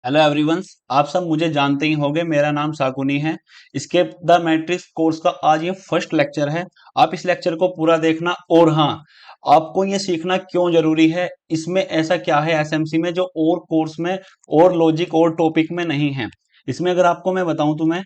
Hello everyone. आप सब मुझे जानते ही होंगे, मेरा नाम साकुनी है। इसके द मैट्रिक्स कोर्स का आज ये फर्स्ट लेक्चर है। आप इस लेक्चर को पूरा देखना। और हाँ, आपको ये सीखना क्यों जरूरी है, इसमें ऐसा क्या है एसएमसी में जो और कोर्स में और लॉजिक और टॉपिक में नहीं है। इसमें अगर आपको मैं बताऊं तुम्हें,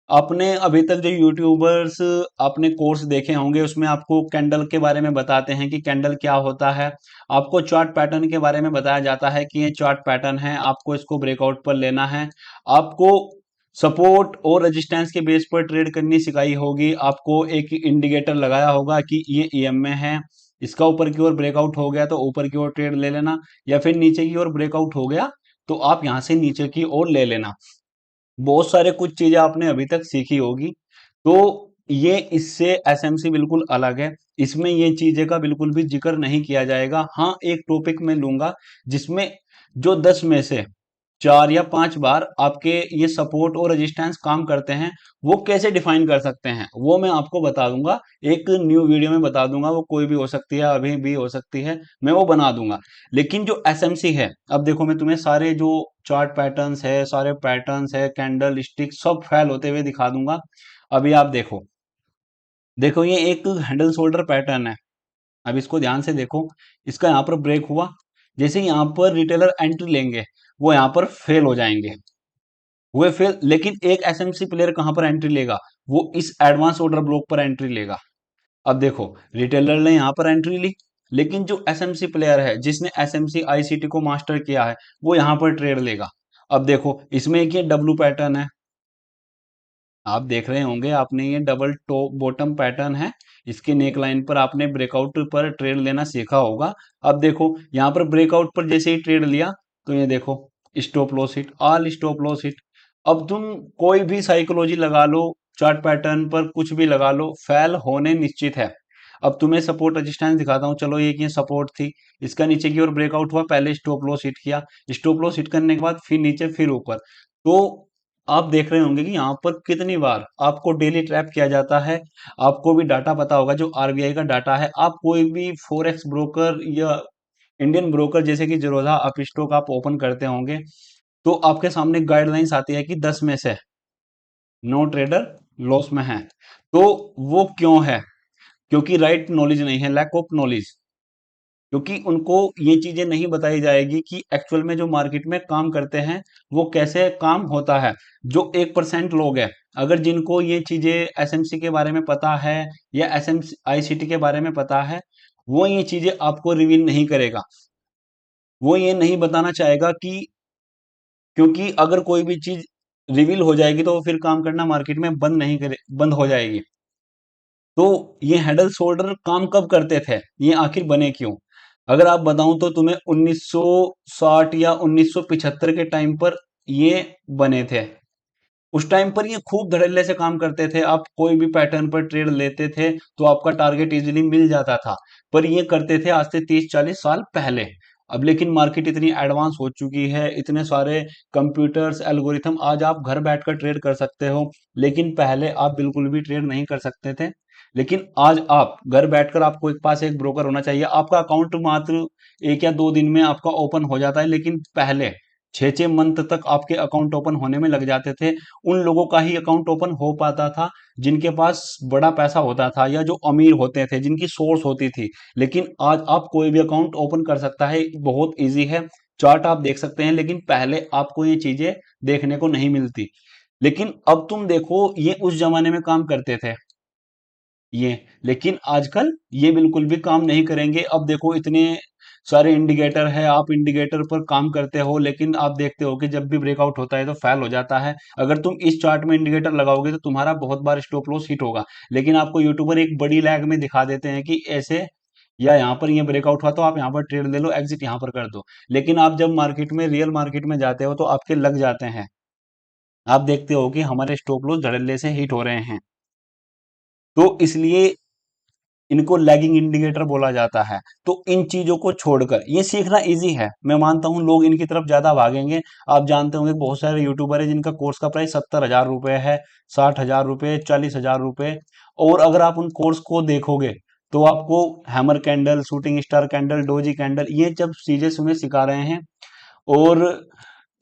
आपने अभी तक जो यूट्यूबर्स आपने कोर्स देखे होंगे उसमें आपको कैंडल के बारे में बताते हैं कि कैंडल क्या होता है। आपको चार्ट पैटर्न के बारे में बताया जाता है कि ये चार्ट पैटर्न है, आपको इसको ब्रेकआउट पर लेना है। आपको सपोर्ट और रेजिस्टेंस के बेस पर ट्रेड करनी सिखाई होगी। आपको एक इंडिकेटर लगाया होगा कि ये ईएम में है, इसका ऊपर की ओर ब्रेकआउट हो गया तो ऊपर की ओर ट्रेड ले लेना, या फिर नीचे की ओर ब्रेकआउट हो गया तो आप यहां से नीचे की ओर ले लेना। बहुत सारे कुछ चीजें आपने अभी तक सीखी होगी। तो ये इससे एसएमसी बिल्कुल अलग है। इसमें ये चीजें का बिल्कुल भी जिक्र नहीं किया जाएगा। हाँ, एक टॉपिक मैं लूंगा जिसमें जो 10 में से 4 या 5 बार आपके ये सपोर्ट और रेजिस्टेंस काम करते हैं, वो कैसे डिफाइन कर सकते हैं वो मैं आपको बता दूंगा। एक न्यू वीडियो में बता दूंगा, वो कोई भी हो सकती है, अभी भी हो सकती है, मैं वो बना दूंगा। लेकिन जो एसएमसी है, अब देखो मैं तुम्हें सारे जो चार्ट पैटर्न्स है, सारे पैटर्न्स है, कैंडल स्टिक सब फेल होते हुए दिखा दूंगा। अभी आप देखो, देखो ये एक हैंडल शोल्डर पैटर्न है। अब इसको ध्यान से देखो, इसका यहाँ पर ब्रेक हुआ, जैसे यहाँ पर रिटेलर एंट्री लेंगे वो यहाँ पर फेल हो जाएंगे, हुए फेल। लेकिन एक एसएमसी प्लेयर कहां पर एंट्री लेगा, वो इस एडवांस ऑर्डर ब्लॉक पर एंट्री लेगा। अब देखो, रिटेलर ने यहां पर एंट्री ली, लेकिन जो एसएमसी प्लेयर है जिसने एसएमसी आईसीटी को मास्टर किया है वो यहां पर ट्रेड लेगा। अब देखो, इसमें एक ये डब्लू पैटर्न है, आप देख रहे होंगे, आपने ये डबल टॉप बॉटम पैटर्न है। इसके नेक लाइन पर आपने ब्रेकआउट पर ट्रेड लेना सीखा होगा। अब देखो यहाँ पर ब्रेकआउट पर जैसे ही ट्रेड लिया तो ये देखो, stop loss hit, all stop loss hit. अब तुम कोई भी साइकोलॉजी लगा लो, चार्ट पैटर्न पर कुछ भी लगा लो, फेल होने निश्चित है। अब तुम्हें सपोर्ट रेजिस्टेंस दिखाता हूँ। चलो, ये सपोर्ट थी, इसका नीचे की ओर ब्रेकआउट हुआ, पहले स्टॉप लॉस हिट किया, स्टॉप लॉस हिट करने के बाद फिर नीचे फिर ऊपर। तो आप देख रहे होंगे कि यहाँ पर कितनी बार आपको डेली ट्रैप किया जाता है। आपको भी डाटा पता होगा, जो आरबीआई का डाटा है। आप कोई भी फॉरेक्स ब्रोकर या इंडियन ब्रोकर जैसे कि जीरोधा अपस्टॉक आप ओपन करते होंगे, तो आपके सामने गाइडलाइंस आती है कि 10 में से 9 ट्रेडर लॉस में हैं। तो वो क्यों है? क्योंकि राइट नॉलेज नहीं है, लैक ऑफ नॉलेज। क्योंकि उनको ये चीजें नहीं बताई जाएगी कि एक्चुअल में जो मार्केट में काम करते हैं वो कैसे काम होता है। जो 1% लोग हैं, अगर जिनको ये चीजें एसएमसी के बारे में पता है या एसएमसी आईसीटी के बारे में पता है, वो ये चीजें आपको रिवील नहीं करेगा। वो ये नहीं बताना चाहेगा कि, क्योंकि अगर कोई भी चीज रिवील हो जाएगी तो वो फिर काम करना मार्केट में बंद नहीं करे, बंद हो जाएगी। तो ये हेडल शोल्डर काम कब करते थे, ये आखिर बने क्यों? अगर आप बताऊं तो तुम्हें 1960 या 1975 के टाइम पर ये बने थे। उस टाइम पर ये खूब धड़ल्ले से काम करते थे। आप कोई भी पैटर्न पर ट्रेड लेते थे तो आपका टारगेट इजीली मिल जाता था। पर ये करते थे आज से 30-40 साल पहले। अब लेकिन मार्केट इतनी एडवांस हो चुकी है, इतने सारे कंप्यूटर्स एल्गोरिथम, आज आप घर बैठकर ट्रेड कर सकते हो। लेकिन पहले आप बिल्कुल भी ट्रेड नहीं कर सकते थे। लेकिन आज आप घर बैठकर, आपको एक पास एक ब्रोकर होना चाहिए। आपका अकाउंट मात्र 1 या 2 दिन में आपका ओपन हो जाता है, लेकिन पहले 6-6 मंथ तक आपके अकाउंट ओपन होने में लग जाते थे। उन लोगों का ही अकाउंट ओपन हो पाता था जिनके पास बड़ा पैसा होता था या जो अमीर होते थे, जिनकी सोर्स होती थी। लेकिन आज आप कोई भी अकाउंट ओपन कर सकता है, बहुत इजी है। चार्ट आप देख सकते हैं, लेकिन पहले आपको ये चीजें देखने को नहीं मिलती। लेकिन अब तुम देखो, ये उस जमाने में काम करते थे ये, लेकिन आजकल ये बिल्कुल भी काम नहीं करेंगे। अब देखो, इतने सारे इंडिकेटर है, आप इंडिकेटर पर काम करते हो, लेकिन आप देखते हो कि जब भी ब्रेकआउट होता है तो फेल हो जाता है। अगर तुम इस चार्ट में इंडिकेटर लगाओगे तो तुम्हारा बहुत बार स्टॉप लॉस हिट होगा। लेकिन आपको यूट्यूबर एक बड़ी लैग में दिखा देते हैं कि ऐसे, या यहाँ पर ये ब्रेकआउट हुआ तो आप यहाँ पर ट्रेड ले लो, एग्जिट यहाँ पर कर दो। लेकिन आप जब मार्केट में, रियल मार्केट में जाते हो तो आपके लग जाते हैं। आप देखते हो कि हमारे स्टॉप लॉस धड़ल्ले से हिट हो रहे हैं। तो इसलिए इनको लैगिंग इंडिकेटर बोला जाता है। तो इन चीजों को छोड़कर ये सीखना इजी है, मैं मानता हूं लोग इनकी तरफ ज्यादा भागेंगे। आप जानते होंगे बहुत सारे यूट्यूबर है जिनका कोर्स का प्राइस 70,000 रुपए है, 60,000 रुपए, 40,000 रुपए। और अगर आप उन कोर्स को देखोगे तो आपको hammer candle, shooting star candle, doji candle, ये जब चीजें तुम्हें सिखा रहे हैं, और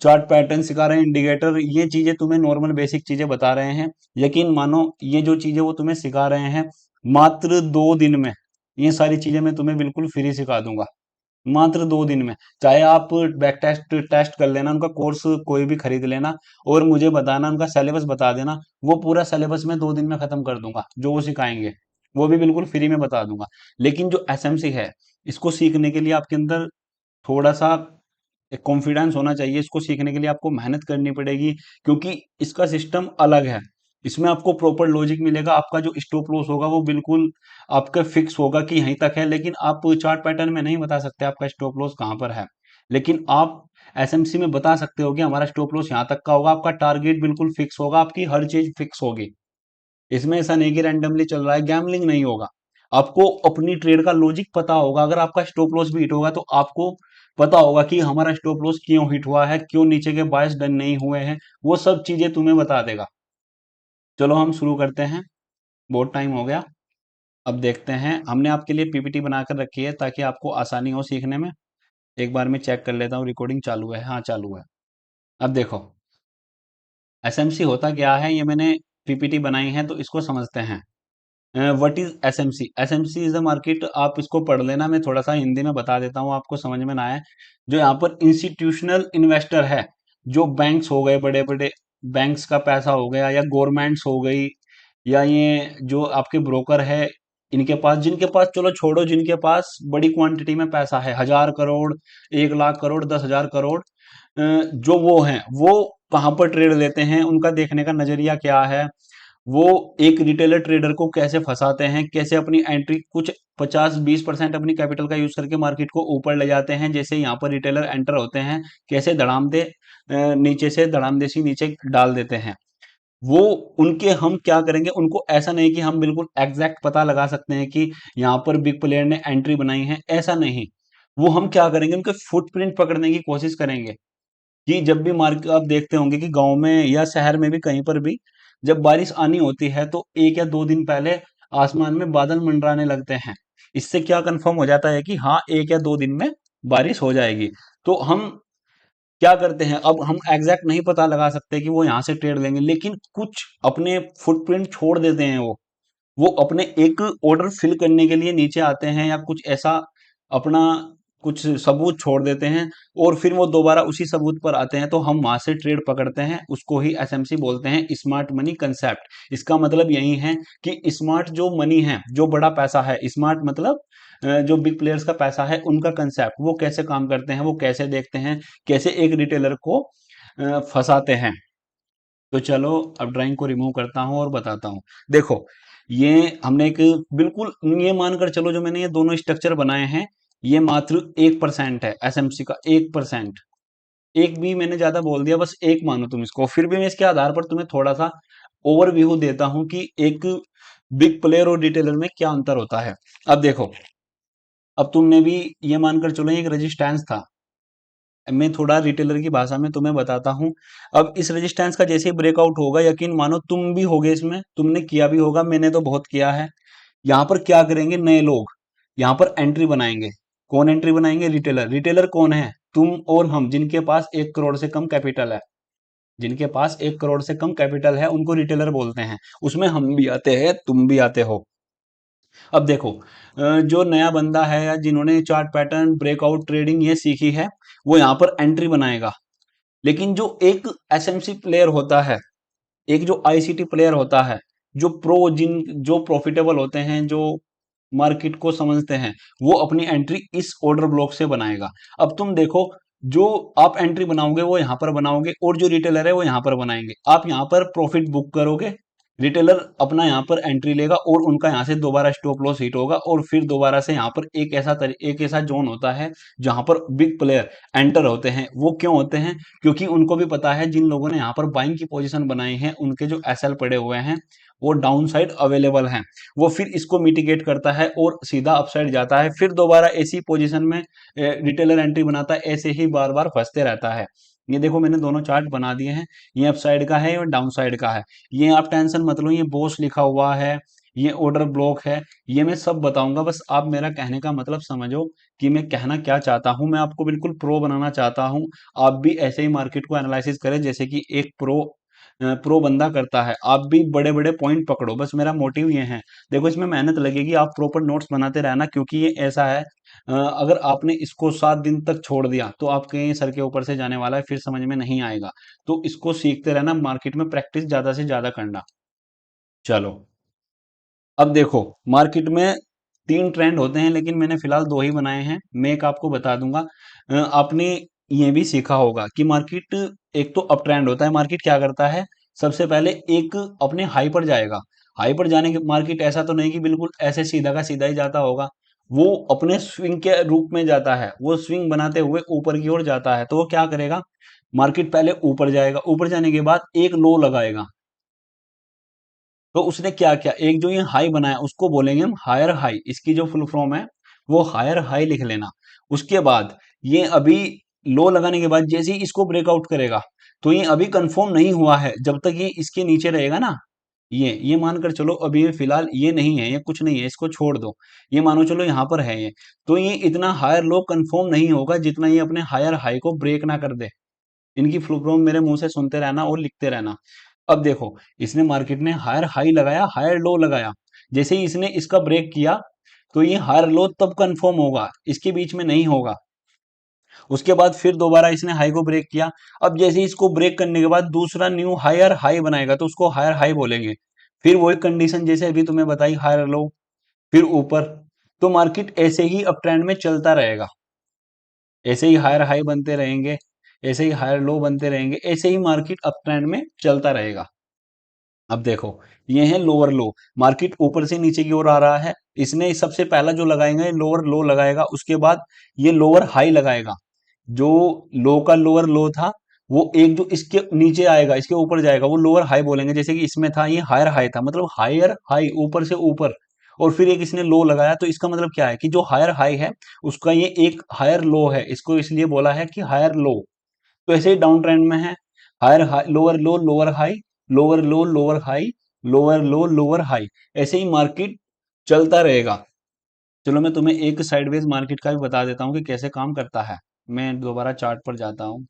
चार्ट पैटर्न सिखा रहे हैं, इंडिकेटर, ये चीजें तुम्हें नॉर्मल बेसिक चीजें बता रहे हैं। यकीन मानो ये जो चीजें वो तुम्हें सिखा रहे हैं, मात्र 2 दिन में ये सारी चीजें मैं तुम्हें बिल्कुल फ्री सिखा दूंगा, मात्र 2 दिन में। चाहे आप बैक टेस्ट टेस्ट कर लेना, उनका कोर्स कोई भी खरीद लेना और मुझे बताना, उनका सिलेबस बता देना, वो पूरा सिलेबस मैं 2 दिन में खत्म कर दूंगा, जो वो सिखाएंगे वो भी बिल्कुल फ्री में बता दूंगा। लेकिन जो एसएमसी है, इसको सीखने के लिए आपके अंदर थोड़ा सा एक कॉन्फिडेंस होना चाहिए, इसको सीखने के लिए आपको मेहनत करनी पड़ेगी, क्योंकि इसका सिस्टम अलग है। इसमें आपको प्रॉपर लॉजिक मिलेगा, आपका जो स्टॉप लॉस होगा वो बिल्कुल आपका फिक्स होगा कि यहीं तक है, लेकिन आप चार्ट पैटर्न में नहीं बता सकते आपका स्टॉप लॉस कहाँ पर है। लेकिन आप एसएमसी में बता सकते हो कि हमारा स्टॉप लॉस यहाँ तक का होगा, आपका टारगेट बिल्कुल फिक्स होगा, आपकी हर चीज फिक्स होगी। इसमें ऐसा नहीं कि रैंडमली चल रहा है, गैम्बलिंग नहीं होगा। आपको अपनी ट्रेड का लॉजिक पता होगा, अगर आपका स्टॉप लॉस भी हिट होगा तो आपको पता होगा कि हमारा स्टॉप लॉस क्यों हिट हुआ है, क्यों नीचे के बायस डन नहीं हुए हैं, वो सब चीजें तुम्हें बता देगा। चलो हम शुरू करते हैं, बहुत टाइम हो गया। अब देखते हैं, हमने आपके लिए पीपीटी बनाकर रखी है ताकि आपको आसानी हो सीखने में। एक बार मैं चेक कर लेता हूँ रिकॉर्डिंग चालू है, हाँ चालू है। अब देखो एसएमसी होता क्या है, ये मैंने पीपीटी बनाई है तो इसको समझते हैं। What is SMC? SMC is the market, आप इसको पढ़ लेना, मैं थोड़ा सा हिंदी में बता देता हूँ आपको समझ में ना आए। जो यहाँ पर इंस्टीट्यूशनल इन्वेस्टर है, जो बैंक्स हो गए, बड़े बड़े बैंक्स का पैसा हो गया, या गवर्नमेंट्स हो गई, या ये जो आपके ब्रोकर है, इनके पास, जिनके पास, चलो छोड़ो, जिनके पास बड़ी क्वांटिटी में पैसा है, 1,000 करोड़, 1 लाख करोड़, 10,000 करोड़, जो वो हैं, वो कहाँ पर ट्रेड लेते हैं, उनका देखने का नजरिया क्या है, वो एक रिटेलर ट्रेडर को कैसे फंसाते हैं, कैसे अपनी एंट्री कुछ 50-20% अपनी कैपिटल का यूज करके मार्केट को ऊपर ले जाते हैं, जैसे यहाँ पर रिटेलर एंटर होते हैं, कैसे धड़ाम दे नीचे से धड़ाम देसी नीचे डाल देते हैं। वो उनके हम क्या करेंगे, उनको ऐसा नहीं कि हम बिल्कुल एग्जैक्ट पता लगा सकते हैं कि यहाँ पर बिग प्लेयर ने एंट्री बनाई है, ऐसा नहीं। वो हम क्या करेंगे, उनके फुटप्रिंट पकड़ने की कोशिश करेंगे। कि जब भी मार्केट, आप देखते होंगे कि गांव में या शहर में भी कहीं पर भी जब बारिश आनी होती है तो 1 या 2 दिन पहले आसमान में बादल मंडराने लगते हैं। इससे क्या कंफर्म हो जाता है कि हाँ 1 या 2 दिन में बारिश हो जाएगी। तो हम क्या करते हैं, अब हम एग्जैक्ट नहीं पता लगा सकते कि वो यहाँ से ट्रेड लेंगे, लेकिन कुछ अपने फुटप्रिंट छोड़ देते हैं। वो अपने एक ऑर्डर फिल करने के लिए नीचे आते हैं, या कुछ ऐसा अपना कुछ सबूत छोड़ देते हैं, और फिर वो दोबारा उसी सबूत पर आते हैं, तो हम वहां से ट्रेड पकड़ते हैं। उसको ही एसएमसी बोलते हैं, स्मार्ट मनी कंसेप्ट। इसका मतलब यही है कि स्मार्ट जो मनी है, जो बड़ा पैसा है, स्मार्ट मतलब जो बिग प्लेयर्स का पैसा है, उनका कंसेप्ट, वो कैसे काम करते हैं, वो कैसे देखते हैं, कैसे एक रिटेलर को फंसाते हैं। तो चलो अब ड्राइंग को रिमूव करता हूं और बताता हूं। देखो ये हमने एक, बिल्कुल ये मानकर चलो जो मैंने ये दोनों स्ट्रक्चर बनाए हैं, ये मात्र 1% है एसएमसी का, 1%। एक भी मैंने ज्यादा बोल दिया, बस एक मानो तुम इसको, फिर भी मैं इसके आधार पर तुम्हें थोड़ा सा ओवरव्यू देता हूं कि एक बिग प्लेयर और रिटेलर में क्या अंतर होता है। अब देखो, अब तुमने भी ये मानकर चलो एक रेजिस्टेंस था, मैं थोड़ा रिटेलर की भाषा में तुम्हें बताता हूं। अब इस रेजिस्टेंस का जैसे ही ब्रेकआउट होगा, यकीन मानो तुम भी होगे इसमें, तुमने किया भी होगा, मैंने तो बहुत किया है। यहाँ पर क्या करेंगे नए लोग, यहाँ पर एंट्री बनाएंगे। कौन एंट्री बनाएंगे? रिटेलर। रिटेलर कौन है? तुम और हम, जिनके पास 1 करोड़ से कम कैपिटल है। जिनके पास 1 करोड़ से कम कैपिटल है उनको रिटेलर बोलते हैं। उसमें हम भी आते हैं, तुम भी आते हो। अब देखो जो नया बंदा है या जिन्होंने चार्ट पैटर्न, ब्रेकआउट ट्रेडिंग ये सीखी है, वो यहाँ पर एंट्री बनाएगा। लेकिन जो एक एसएमसी प्लेयर होता है, एक जो आईसीटी प्लेयर होता है, जो जो प्रॉफिटेबल होते हैं, जो मार्केट को समझते हैं, वो अपनी एंट्री इस ऑर्डर ब्लॉक से बनाएगा। अब तुम देखो, जो आप एंट्री बनाओगे वो यहां पर बनाओगे, और जो रिटेलर है वो यहां पर बनाएंगे। आप यहां पर प्रॉफिट बुक करोगे, रिटेलर अपना यहाँ पर एंट्री लेगा, और उनका यहाँ से दोबारा स्टॉप लॉस हिट होगा, और फिर दोबारा से यहाँ पर एक ऐसा जोन होता है जहां पर बिग प्लेयर एंटर होते हैं। वो क्यों होते हैं? क्योंकि उनको भी पता है जिन लोगों ने यहाँ पर बाइंग की पोजीशन बनाई है, उनके जो एसएल पड़े हुए हैं वो डाउन साइड अवेलेबल हैं। वो फिर इसको मिटिगेट करता है और सीधा अपसाइड जाता है, फिर दोबारा ऐसी पोजीशन में रिटेलर एंट्री बनाता है, ऐसे ही बार बार फंसते रहता है। ये देखो मैंने दोनों चार्ट बना दिए हैं, ये अप साइड का है और डाउन साइड का है। ये आप टेंशन मत लो, ये बॉस लिखा हुआ है, ये ऑर्डर ब्लॉक है, ये मैं सब बताऊंगा। बस आप मेरा कहने का मतलब समझो कि मैं कहना क्या चाहता हूं। मैं आपको बिल्कुल प्रो बनाना चाहता हूं। आप भी ऐसे ही मार्केट को एनालिसिस करें जैसे कि एक प्रो बंदा करता है। आप भी बड़े बड़े पॉइंट पकड़ो, बस मेरा मोटिव ये है। देखो इसमें मेहनत लगेगी, आप प्रॉपर नोट्स बनाते रहना, क्योंकि ये ऐसा है, अगर आपने इसको 7 दिन तक छोड़ दिया तो आपके सर के ऊपर से जाने वाला है, फिर समझ में नहीं आएगा। तो इसको सीखते रहना, मार्केट में प्रैक्टिस ज्यादा से ज्यादा करना। चलो, अब देखो, मार्केट में 3 ट्रेंड होते हैं, लेकिन मैंने फिलहाल 2 ही बनाए हैं। मैं एक आपको बता दूंगा। आपने ये भी सीखा होगा कि मार्केट, एक तो अप ट्रेंड होता है, मार्केट क्या करता है, सबसे पहले एक अपने हाई पर जाएगा। हाई पर जाने के मार्केट ऐसा तो नहीं कि बिल्कुल ऐसे सीधा का सीधा ही जाता होगा, वो अपने स्विंग के रूप में जाता है, वो स्विंग बनाते हुए ऊपर की ओर जाता है। तो वो क्या करेगा, मार्केट पहले ऊपर जाएगा, ऊपर जाने के बाद एक लो लगाएगा। तो उसने क्या किया, एक जो ये हाई बनाया उसको बोलेंगे हम हायर हाई, इसकी जो फुल फॉर्म है वो हायर हाई लिख लेना। उसके बाद ये अभी लो लगाने के बाद जैसे ही इसको ब्रेकआउट करेगा, तो ये अभी कंफर्म नहीं हुआ है, जब तक ये इसके नीचे रहेगा ना, ये मानकर चलो अभी ये फिलहाल ये नहीं है, ये कुछ नहीं है, इसको छोड़ दो। ये मानो चलो यहाँ पर है ये, तो ये इतना हायर लो कंफर्म नहीं होगा जितना ये अपने हायर हाई को ब्रेक ना कर दे। इनकी फुल फॉर्म मेरे मुंह से सुनते रहना और लिखते रहना। अब देखो, इसने मार्केट ने हायर हाई लगाया, हायर लो लगाया, जैसे ही इसने इसका ब्रेक किया, तो ये हायर लो तब कंफर्म होगा, इसके बीच में नहीं होगा। उसके बाद फिर दोबारा इसने हाई को ब्रेक किया। अब जैसे ही इसको ब्रेक करने के बाद दूसरा न्यू हायर हाई बनाएगा, तो उसको हायर हाई बोलेंगे। फिर वही कंडीशन जैसे अभी तुम्हें बताई, हायर लो, फिर ऊपर। तो मार्केट ऐसे ही अप ट्रेंड में चलता रहेगा, ऐसे ही हायर हाई बनते रहेंगे, ऐसे ही हायर लो बनते रहेंगे, ऐसे ही मार्केट अप ट्रेंड में चलता रहेगा। अब देखो, ये है लोअर लो, मार्केट ऊपर से नीचे की ओर आ रहा है, इसने सबसे पहला जो लगाएगा लोअर लो लगाएगा, उसके बाद ये लोअर हाई लगाएगा। जो लो का लोअर लो था, वो एक जो इसके नीचे आएगा, इसके ऊपर जाएगा, वो लोअर हाई बोलेंगे। जैसे कि इसमें था ये हायर हाई था, मतलब हायर हाई ऊपर से ऊपर, और फिर एक इसने लो लगाया, तो इसका मतलब क्या है कि जो हायर हाई है उसका ये एक हायर लो है, इसको इसलिए बोला है कि हायर लो। तो ऐसे ही डाउन ट्रेंड में है, higher high lower low lower high, lower low lower high, lower low lower high, ऐसे ही मार्केट चलता रहेगा। चलो मैं तुम्हें एक साइडवेज मार्केट का भी बता देता हूँ कि कैसे काम करता है। मैं दोबारा चार्ट पर जाता हूँ,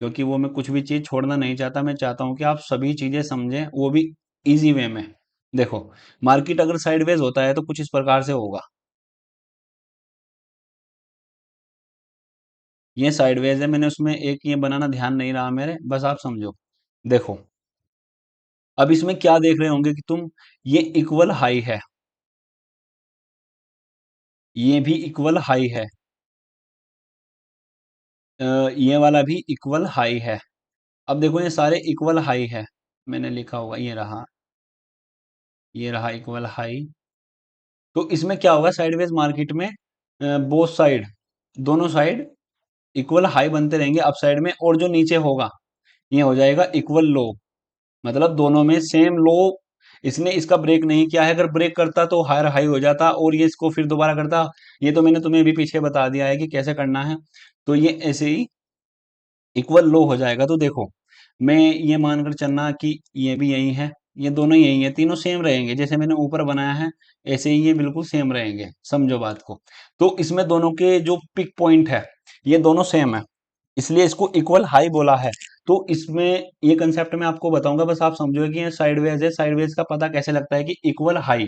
क्योंकि वो मैं कुछ भी चीज छोड़ना नहीं चाहता, मैं चाहता हूँ कि आप सभी चीजें समझें, वो भी इजी वे में। देखो, मार्केट अगर साइडवेज होता है तो कुछ इस प्रकार से होगा। ये साइडवेज है, मैंने उसमें एक ये बनाना ध्यान नहीं रहा मेरे, बस आप समझो। देखो, अब इसमें क्या देख रहे होंगे कि तुम, ये इक्वल हाई है, ये भी इक्वल हाई है, ये वाला भी इक्वल हाई है। अब देखो ये सारे इक्वल हाई है, मैंने लिखा होगा, ये रहा इक्वल हाई। तो इसमें क्या होगा साइडवेज मार्केट में, बोथ साइड, दोनों साइड इक्वल हाई बनते रहेंगे अप साइड में, और जो नीचे होगा ये हो जाएगा इक्वल लो, मतलब दोनों में सेम लो। इसने इसका ब्रेक नहीं किया है, अगर ब्रेक करता तो हायर हाई हो जाता और ये इसको फिर दोबारा करता। ये तो मैंने तुम्हें भी पीछे बता दिया है कि कैसे करना है। तो ये ऐसे ही इक्वल लो हो जाएगा। तो देखो, मैं ये मानकर चलना कि ये भी यही है, ये दोनों यही है, तीनों सेम रहेंगे, जैसे मैंने ऊपर बनाया है ऐसे ही ये बिल्कुल सेम रहेंगे, समझो बात को। तो इसमें दोनों के जो पिक पॉइंट है ये दोनों सेम है, इसलिए इसको इक्वल हाई बोला है। तो इसमें ये कंसेप्ट मैं आपको बताऊंगा, बस आप समझो कि ये साइडवेज है, साइडवेज का पता कैसे लगता है कि इक्वल हाई,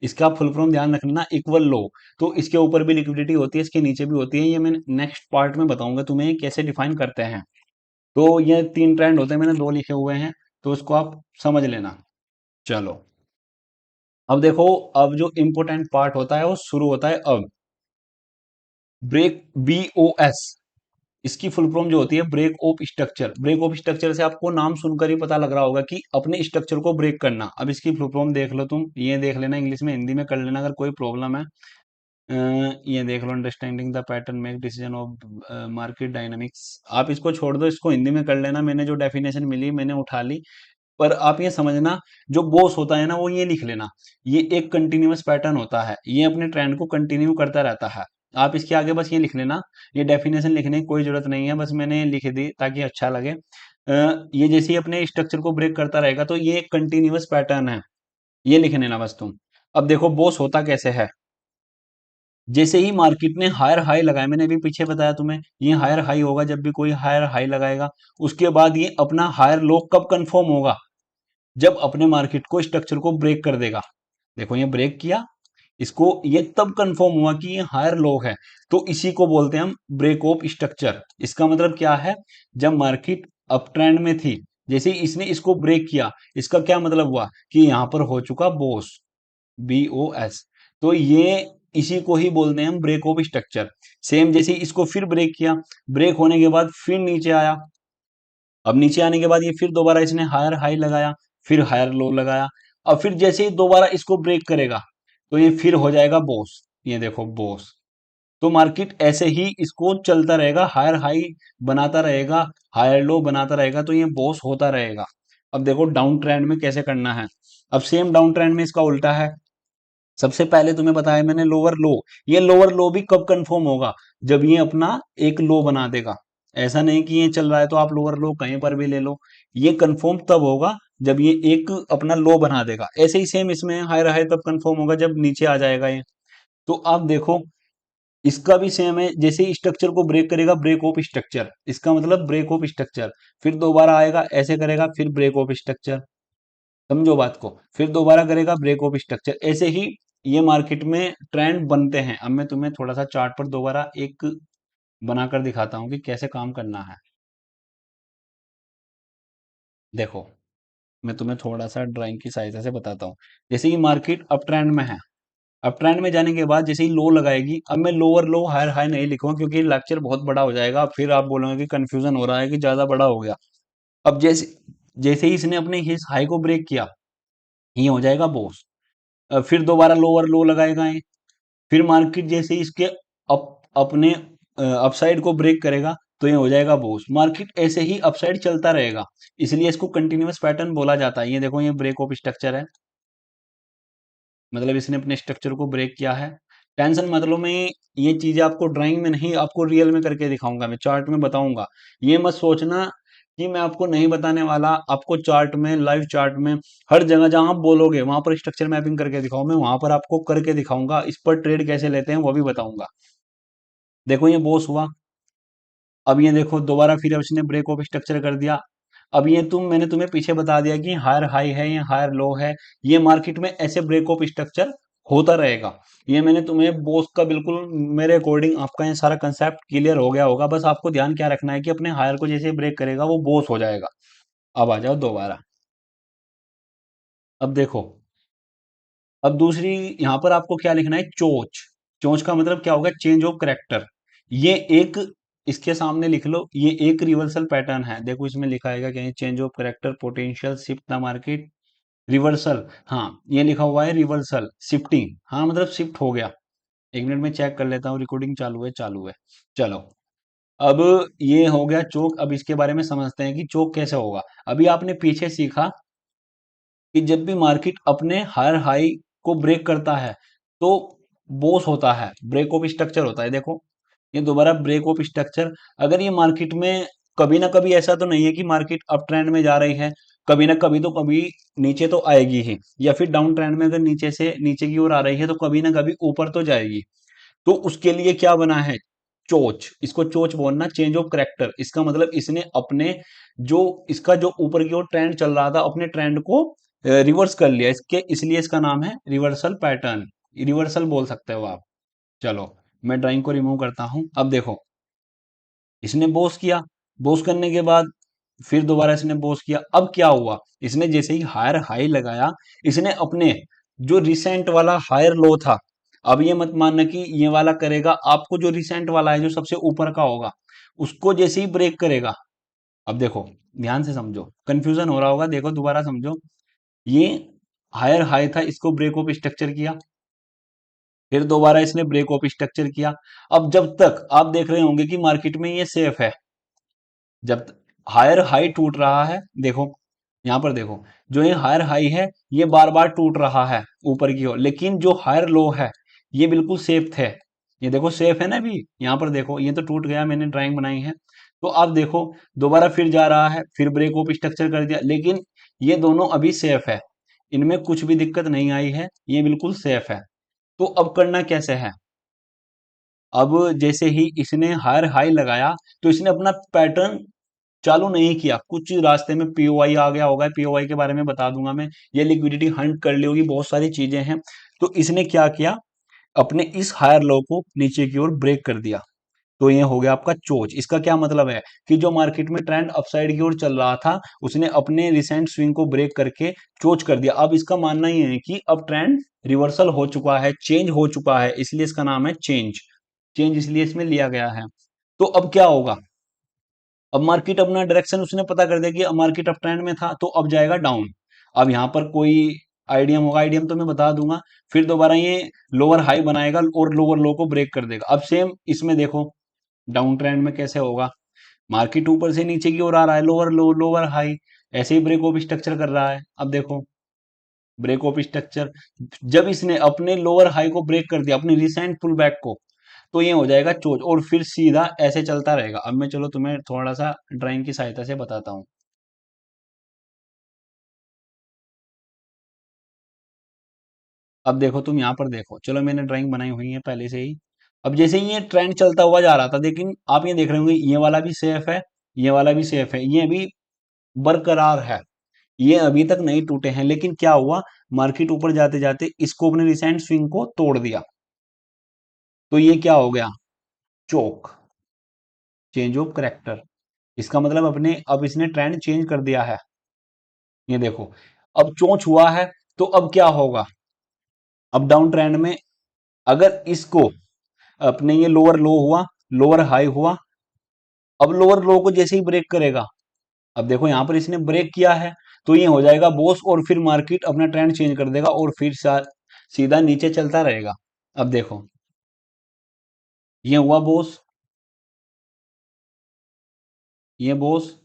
इसका फुल फॉर्म ध्यान रखना, इक्वल लो। तो इसके ऊपर भी लिक्विडिटी होती है, इसके नीचे भी होती है, ये मैं नेक्स्ट पार्ट में बताऊंगा तुम्हें कैसे डिफाइन करते हैं। तो ये 3 ट्रेंड होते हैं, मैंने 2 लिखे हुए हैं, तो उसको आप समझ लेना। चलो, अब देखो, अब जो इम्पोर्टेंट पार्ट होता है वो शुरू होता है अब। ब्रेक, BOS, इसकी फुल फॉर्म जो होती है break of structure. Break of structure से आपको नाम सुनकर ही पता लग रहा होगा कि अपने स्ट्रक्चर को ब्रेक करना। अब इसकी फुल फॉर्म देख लो तुम, ये देख लेना, इंग्लिश में हिंदी में कर लेना अगर कोई प्रॉब्लम है। ये देख लो, understanding the pattern make decision of market dynamics. आप इसको छोड़ दो, इसको हिंदी में कर लेना, मैंने जो डेफिनेशन मिली मैंने उठा ली। पर आप ये समझना, जो बॉस होता है ना वो ये लिख लेना, ये एक कंटिन्यूअस पैटर्न होता है, ये अपने ट्रेंड को कंटिन्यू करता रहता है। आप इसके आगे बस ये लिख लेना, ये डेफिनेशन लिखने की कोई जरूरत नहीं है, बस मैंने लिख दी ताकि अच्छा लगे। ये जैसे ही अपने स्ट्रक्चर को ब्रेक करता रहेगा तो ये एक कंटिन्यूअस पैटर्न है। ये लिख लेना बस तुम। अब देखो बॉस होता कैसे है। जैसे ही मार्केट ने हायर हाई लगाया, मैंने अभी पीछे बताया तुम्हें, ये हायर हाई होगा जब भी कोई हायर हाई लगाएगा। उसके बाद ये अपना हायर लो कब कंफर्म होगा, जब अपने मार्केट को स्ट्रक्चर को ब्रेक कर देगा। देखो ये ब्रेक किया, इसको ये तब कंफर्म हुआ कि ये हायर लो है, तो इसी को बोलते हैं हम ब्रेक ऑफ स्ट्रक्चर। इसका मतलब क्या है, जब मार्केट अप ट्रेंड में थी, जैसे ही इसने इसको ब्रेक किया, इसका क्या मतलब हुआ कि यहां पर हो चुका बॉस, BOS। तो ये इसी को ही बोलते हैं हम ब्रेक ऑफ स्ट्रक्चर। सेम जैसे ही इसको फिर ब्रेक किया, ब्रेक होने के बाद फिर नीचे आया। अब नीचे आने के बाद ये फिर दोबारा इसने हायर हाई लगाया, फिर हायर लो लगाया। अब फिर जैसे ही दोबारा इसको ब्रेक करेगा, तो ये फिर हो जाएगा बॉस। ये देखो बॉस। तो मार्केट ऐसे ही इसको चलता रहेगा, हायर हाई बनाता रहेगा, हायर लो बनाता रहेगा, तो ये बॉस होता रहेगा। अब देखो डाउन ट्रेंड में कैसे करना है। अब सेम डाउन ट्रेंड में इसका उल्टा है। सबसे पहले तुम्हें बताया मैंने लोअर लो। ये लोअर लो भी कब कंफर्म होगा, जब ये अपना एक लो बना देगा। ऐसा नहीं कि ये चल रहा है तो आप लोअर लो कहीं पर भी ले लो। ये कंफर्म तब होगा जब ये एक अपना लो बना देगा। ऐसे ही सेम इसमें हायर हाई तब कंफर्म होगा जब नीचे आ जाएगा ये। तो आप देखो, इसका भी सेम है, जैसे ही स्ट्रक्चर को ब्रेक करेगा, ब्रेक ऑफ स्ट्रक्चर, इसका मतलब ब्रेक ऑफ स्ट्रक्चर। फिर दोबारा आएगा ऐसे करेगा, फिर ब्रेक ऑफ स्ट्रक्चर। समझो बात को, फिर दोबारा करेगा ब्रेक ऑफ स्ट्रक्चर। ऐसे ही ये मार्केट में ट्रेंड बनते हैं। अब मैं तुम्हें थोड़ा सा चार्ट पर दोबारा एक बनाकर दिखाता हूँ कि कैसे काम करना है। देखो, मैं तुम्हें थोड़ा सा ड्राइंग की सहायता से बताता हूँ। जैसे ही मार्केट अप ट्रेंड में है, अप ट्रेंड में जाने के बाद जैसे ही लो लगाएगी, अब मैं लोअर लो हायर हाई नहीं लिखूंगा क्योंकि लेक्चर बहुत बड़ा हो जाएगा, फिर आप बोलोगे कि कंफ्यूजन हो रहा है कि ज्यादा बड़ा हो गया। अब जैसे जैसे ही इसने अपने इस हाई को ब्रेक किया, ये हो जाएगा बॉस। फिर दोबारा लोअर लो लगाएगा ये। फिर मार्केट जैसे ही इसके अपने अपसाइड को ब्रेक करेगा, तो ये हो जाएगा बॉस। मार्केट ऐसे ही अपसाइड चलता रहेगा, इसलिए इसको कंटिन्यूअस पैटर्न बोला जाता है। ये देखो ये ब्रेक ऑफ स्ट्रक्चर है, मतलब इसने अपने स्ट्रक्चर को ब्रेक किया है। टेंशन मतलब में ये चीजें आपको ड्राइंग में नहीं, आपको रियल में करके दिखाऊंगा, मैं चार्ट में बताऊंगा। ये मत सोचना कि मैं आपको नहीं बताने वाला, आपको चार्ट में, लाइव चार्ट में, हर जगह जहां आप बोलोगे वहां पर स्ट्रक्चर मैपिंग करके दिखाऊं, मैं वहां पर आपको करके दिखाऊंगा। इस पर ट्रेड कैसे लेते हैं वो भी बताऊंगा। देखो ये बॉस हुआ। अब ये देखो दोबारा फिर अब इसने ब्रेक ऑफ स्ट्रक्चर कर दिया। अब ये मैंने तुम्हें पीछे बता दिया कि हायर हाई है, ये हायर लो है। ये मार्केट में ऐसे ब्रेक ऑफ स्ट्रक्चर होता रहेगा। ये मैंने तुम्हें बॉस का बिल्कुल, मेरे अकॉर्डिंग आपका ये सारा कंसेप्ट क्लियर हो गया होगा। बस आपको ध्यान क्या रखना है कि अपने हायर को जैसे ब्रेक करेगा वो बॉस हो जाएगा। अब आ जाओ दोबारा। अब देखो, अब दूसरी यहां पर आपको क्या लिखना है, चोच। चोच का मतलब क्या होगा, चेंज ऑफ करेक्टर। ये एक, इसके सामने लिख लो, ये एक रिवर्सल पैटर्न है। देखो इसमें लिखा है क्या, change of character potential shift the market reversal. हाँ ये लिखा हुआ है रिवर्सल शिफ्टिंग, हाँ मतलब शिफ्ट हो गया। एक मिनट में चेक कर लेता हूँ, रिकॉर्डिंग चालू है, चालू है। चलो, अब ये हो गया चोक। अब इसके बारे में समझते हैं कि चोक कैसे होगा। अभी आपने पीछे सीखा कि जब भी मार्केट अपने हायर हाई को ब्रेक करता है, तो बॉस होता है, ब्रेक ऑफ स्ट्रक्चर होता है। देखो ये दोबारा ब्रेक ऑफ स्ट्रक्चर। अगर ये मार्केट में कभी ना कभी, ऐसा तो नहीं है कि मार्केट अप ट्रेंड में जा रही है, कभी ना कभी तो कभी नीचे तो आएगी ही, या फिर डाउन ट्रेंड में अगर नीचे से नीचे की ओर आ रही है तो कभी ना कभी ऊपर तो जाएगी। तो उसके लिए क्या बना है, चोच। इसको चोच बोलना, चेंज ऑफ करेक्टर। इसका मतलब इसने अपने जो, इसका जो ऊपर की ओर ट्रेंड चल रहा था, अपने ट्रेंड को रिवर्स कर लिया, इसके इसलिए इसका नाम है रिवर्सल पैटर्न। रिवर्सल बोल सकते हो आप। चलो, मैं ड्राइंग को रिमूव करता हूं। अब देखो, इसने बोस किया, बोस करने के बाद फिर दोबारा इसने बोस किया। अब क्या हुआ, इसने जैसे ही हायर हाई लगाया, इसने अपने जो रिसेंट वाला हायर लो था, अब ये मत मानना कि ये वाला करेगा, आपको जो रिसेंट वाला है जो सबसे ऊपर का होगा, उसको जैसे ही ब्रेक करेगा। अब देखो, ध्यान से समझो, कंफ्यूजन हो रहा होगा, देखो दोबारा समझो। ये हायर हाई था, इसको ब्रेक ऑफ स्ट्रक्चर किया, फिर दोबारा इसने ब्रेक ऑफ स्ट्रक्चर किया। अब जब तक आप देख रहे होंगे कि मार्केट में ये सेफ है, जब हायर हाई टूट रहा है, देखो यहां पर देखो, जो ये हायर हाई है ये बार बार टूट रहा है ऊपर की ओर, लेकिन जो हायर लो है ये बिल्कुल सेफ थे। ये देखो सेफ है ना। अभी यहां पर देखो, ये तो टूट गया, मैंने ड्राइंग बनाई है। तो आप देखो, दोबारा फिर जा रहा है, फिर ब्रेक ऑफ स्ट्रक्चर कर दिया, लेकिन ये दोनों अभी सेफ है। इनमें कुछ भी दिक्कत नहीं आई है, ये बिल्कुल सेफ है। तो अब करना कैसे है? अब जैसे ही इसने हायर हाई लगाया, तो इसने अपना पैटर्न चालू नहीं किया, कुछ रास्ते में पीओआई आ गया होगा, पीओआई के बारे में बता दूंगा मैं। ये लिक्विडिटी हंट कर ली होगी, बहुत सारी चीजें हैं। तो इसने क्या किया, अपने इस हायर लो को नीचे की ओर ब्रेक कर दिया। तो ये हो गया आपका चोच। इसका क्या मतलब है कि जो मार्केट में ट्रेंड अपसाइड की ओर चल रहा था, उसने अपने रिसेंट स्विंग को ब्रेक करके चोच कर दिया। अब इसका मानना ही है कि अब ट्रेंड रिवर्सल हो चुका है, चेंज हो चुका है, इसलिए इसका नाम है चेंज। चेंज इसलिए इसमें लिया गया है। तो अब क्या होगा, अब मार्केट अपना डायरेक्शन उसने पता कर दिया कि अब मार्केट अप ट्रेंड में था, तो अब जाएगा डाउन। अब यहाँ पर कोई आईडीएम होगा, आईडीएम तो मैं बता दूंगा। फिर दोबारा ये लोअर हाई बनाएगा और लोअर लो को ब्रेक कर देगा। अब सेम इसमें देखो डाउन ट्रेंड में कैसे होगा, मार्केट ऊपर से नीचे की ओर आ रहा है, लोअर लो लोअर हाई, ऐसे ही ब्रेक ऑफ स्ट्रक्चर कर रहा है। अब देखो ब्रेक ऑफ स्ट्रक्चर, जब इसने अपने लोअर हाई को ब्रेक कर दिया, अपनी रिसेंट पुल बैक को, तो ये हो जाएगा चोच और फिर सीधा ऐसे चलता रहेगा। अब मैं चलो तुम्हें थोड़ा सा ड्राइंग की सहायता से बताता हूँ। अब देखो तुम यहाँ पर देखो, चलो मैंने ड्राइंग बनाई हुई है पहले से ही। अब जैसे ही ये ट्रेंड चलता हुआ जा रहा था, लेकिन आप ये देख रहे होंगे ये वाला भी सेफ है, ये वाला भी सेफ है, ये भी बरकरार है, ये अभी तक नहीं टूटे हैं। लेकिन क्या हुआ, मार्केट ऊपर जाते जाते इसको अपने रिसेंट स्विंग को तोड़ दिया। तो ये क्या हो गया, चोक, चेंज ऑफ करेक्टर। इसका मतलब अपने अब इसने ट्रेंड चेंज कर दिया है। ये देखो अब चोंच हुआ है, तो अब क्या होगा, अब डाउन ट्रेंड में अगर इसको अपने ये लोअर लो हुआ, लोअर हाई हुआ, अब लोअर लो को जैसे ही ब्रेक करेगा, अब देखो यहां पर इसने ब्रेक किया है, तो ये हो जाएगा बॉस और फिर मार्केट अपना ट्रेंड चेंज कर देगा और फिर सीधा नीचे चलता रहेगा। अब देखो ये हुआ बॉस, ये बॉस।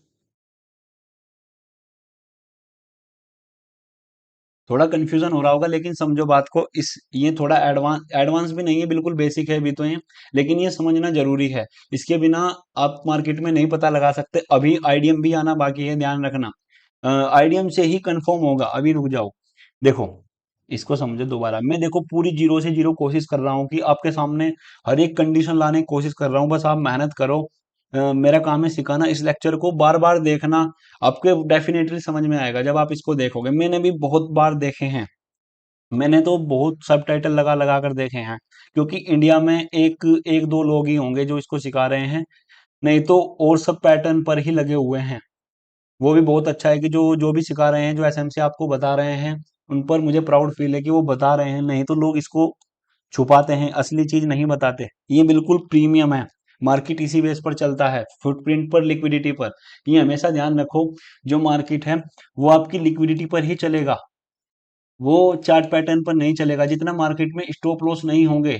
थोड़ा कंफ्यूजन हो रहा होगा, लेकिन समझो बात को, इस ये थोड़ा एडवांस एडवांस भी नहीं है, बिल्कुल बेसिक है अभी तो ये, लेकिन ये समझना जरूरी है। इसके बिना आप मार्केट में नहीं पता लगा सकते। अभी आईडीएम भी आना बाकी है, ध्यान रखना। आईडीएम से ही कंफर्म होगा, अभी रुक जाओ। देखो इसको समझो दोबारा, मैं देखो पूरी जीरो से जीरो कोशिश कर रहा हूँ कि आपके सामने हर एक कंडीशन लाने की कोशिश कर रहा हूँ, बस आप मेहनत करो। मेरा काम है सिखाना, इस लेक्चर को बार बार देखना, आपके डेफिनेटली समझ में आएगा जब आप इसको देखोगे। मैंने भी बहुत बार देखे हैं, मैंने तो बहुत सब टाइटल लगा लगा कर देखे हैं, क्योंकि इंडिया में एक एक दो लोग ही होंगे जो इसको सिखा रहे हैं, नहीं तो और सब पैटर्न पर ही लगे हुए हैं। वो भी बहुत अच्छा है कि जो जो भी सिखा रहे हैं, जो एसएमसी आपको बता रहे हैं, उन पर मुझे प्राउड फील है कि वो बता रहे हैं, नहीं तो लोग इसको छुपाते हैं, असली चीज नहीं बताते। ये बिल्कुल प्रीमियम है, मार्केट इसी बेस पर चलता है, फुटप्रिंट पर, लिक्विडिटी पर। ये हमेशा ध्यान रखो, जो मार्केट है वो आपकी लिक्विडिटी पर ही चलेगा, वो चार्ट पैटर्न पर नहीं चलेगा। जितना मार्केट में स्टॉप लॉस नहीं होंगे,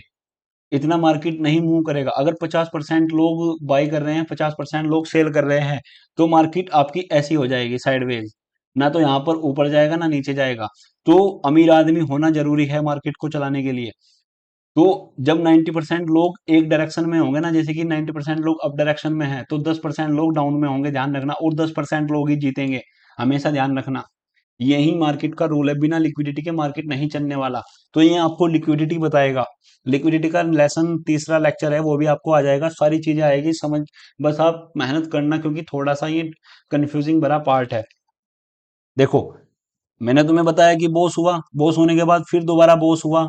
इतना मार्केट नहीं मूव करेगा। अगर 50% लोग बाई कर रहे हैं, 50% लोग सेल कर रहे हैं, तो मार्केट आपकी ऐसी हो जाएगी साइडवेज, ना तो यहाँ पर ऊपर जाएगा ना नीचे जाएगा। तो अमीर आदमी होना जरूरी है मार्केट को चलाने के लिए। तो जब 90% लोग एक डायरेक्शन में होंगे ना, जैसे कि 90% लोग अप डायरेक्शन में हैं, तो 10% लोग डाउन में होंगे, ध्यान रखना, और 10% लोग ही जीतेंगे, हमेशा ध्यान रखना। यही मार्केट का रूल है, बिना लिक्विडिटी के मार्केट नहीं चलने वाला। तो ये आपको लिक्विडिटी बताएगा, लिक्विडिटी का लेसन तीसरा लेक्चर है, वो भी आपको आ जाएगा, सारी चीजें आएगी समझ। बस आप मेहनत करना, क्योंकि थोड़ा सा ये कंफ्यूजिंग भरा पार्ट है। देखो मैंने तुम्हें बताया कि बॉस हुआ, बॉस होने के बाद फिर दोबारा बॉस हुआ,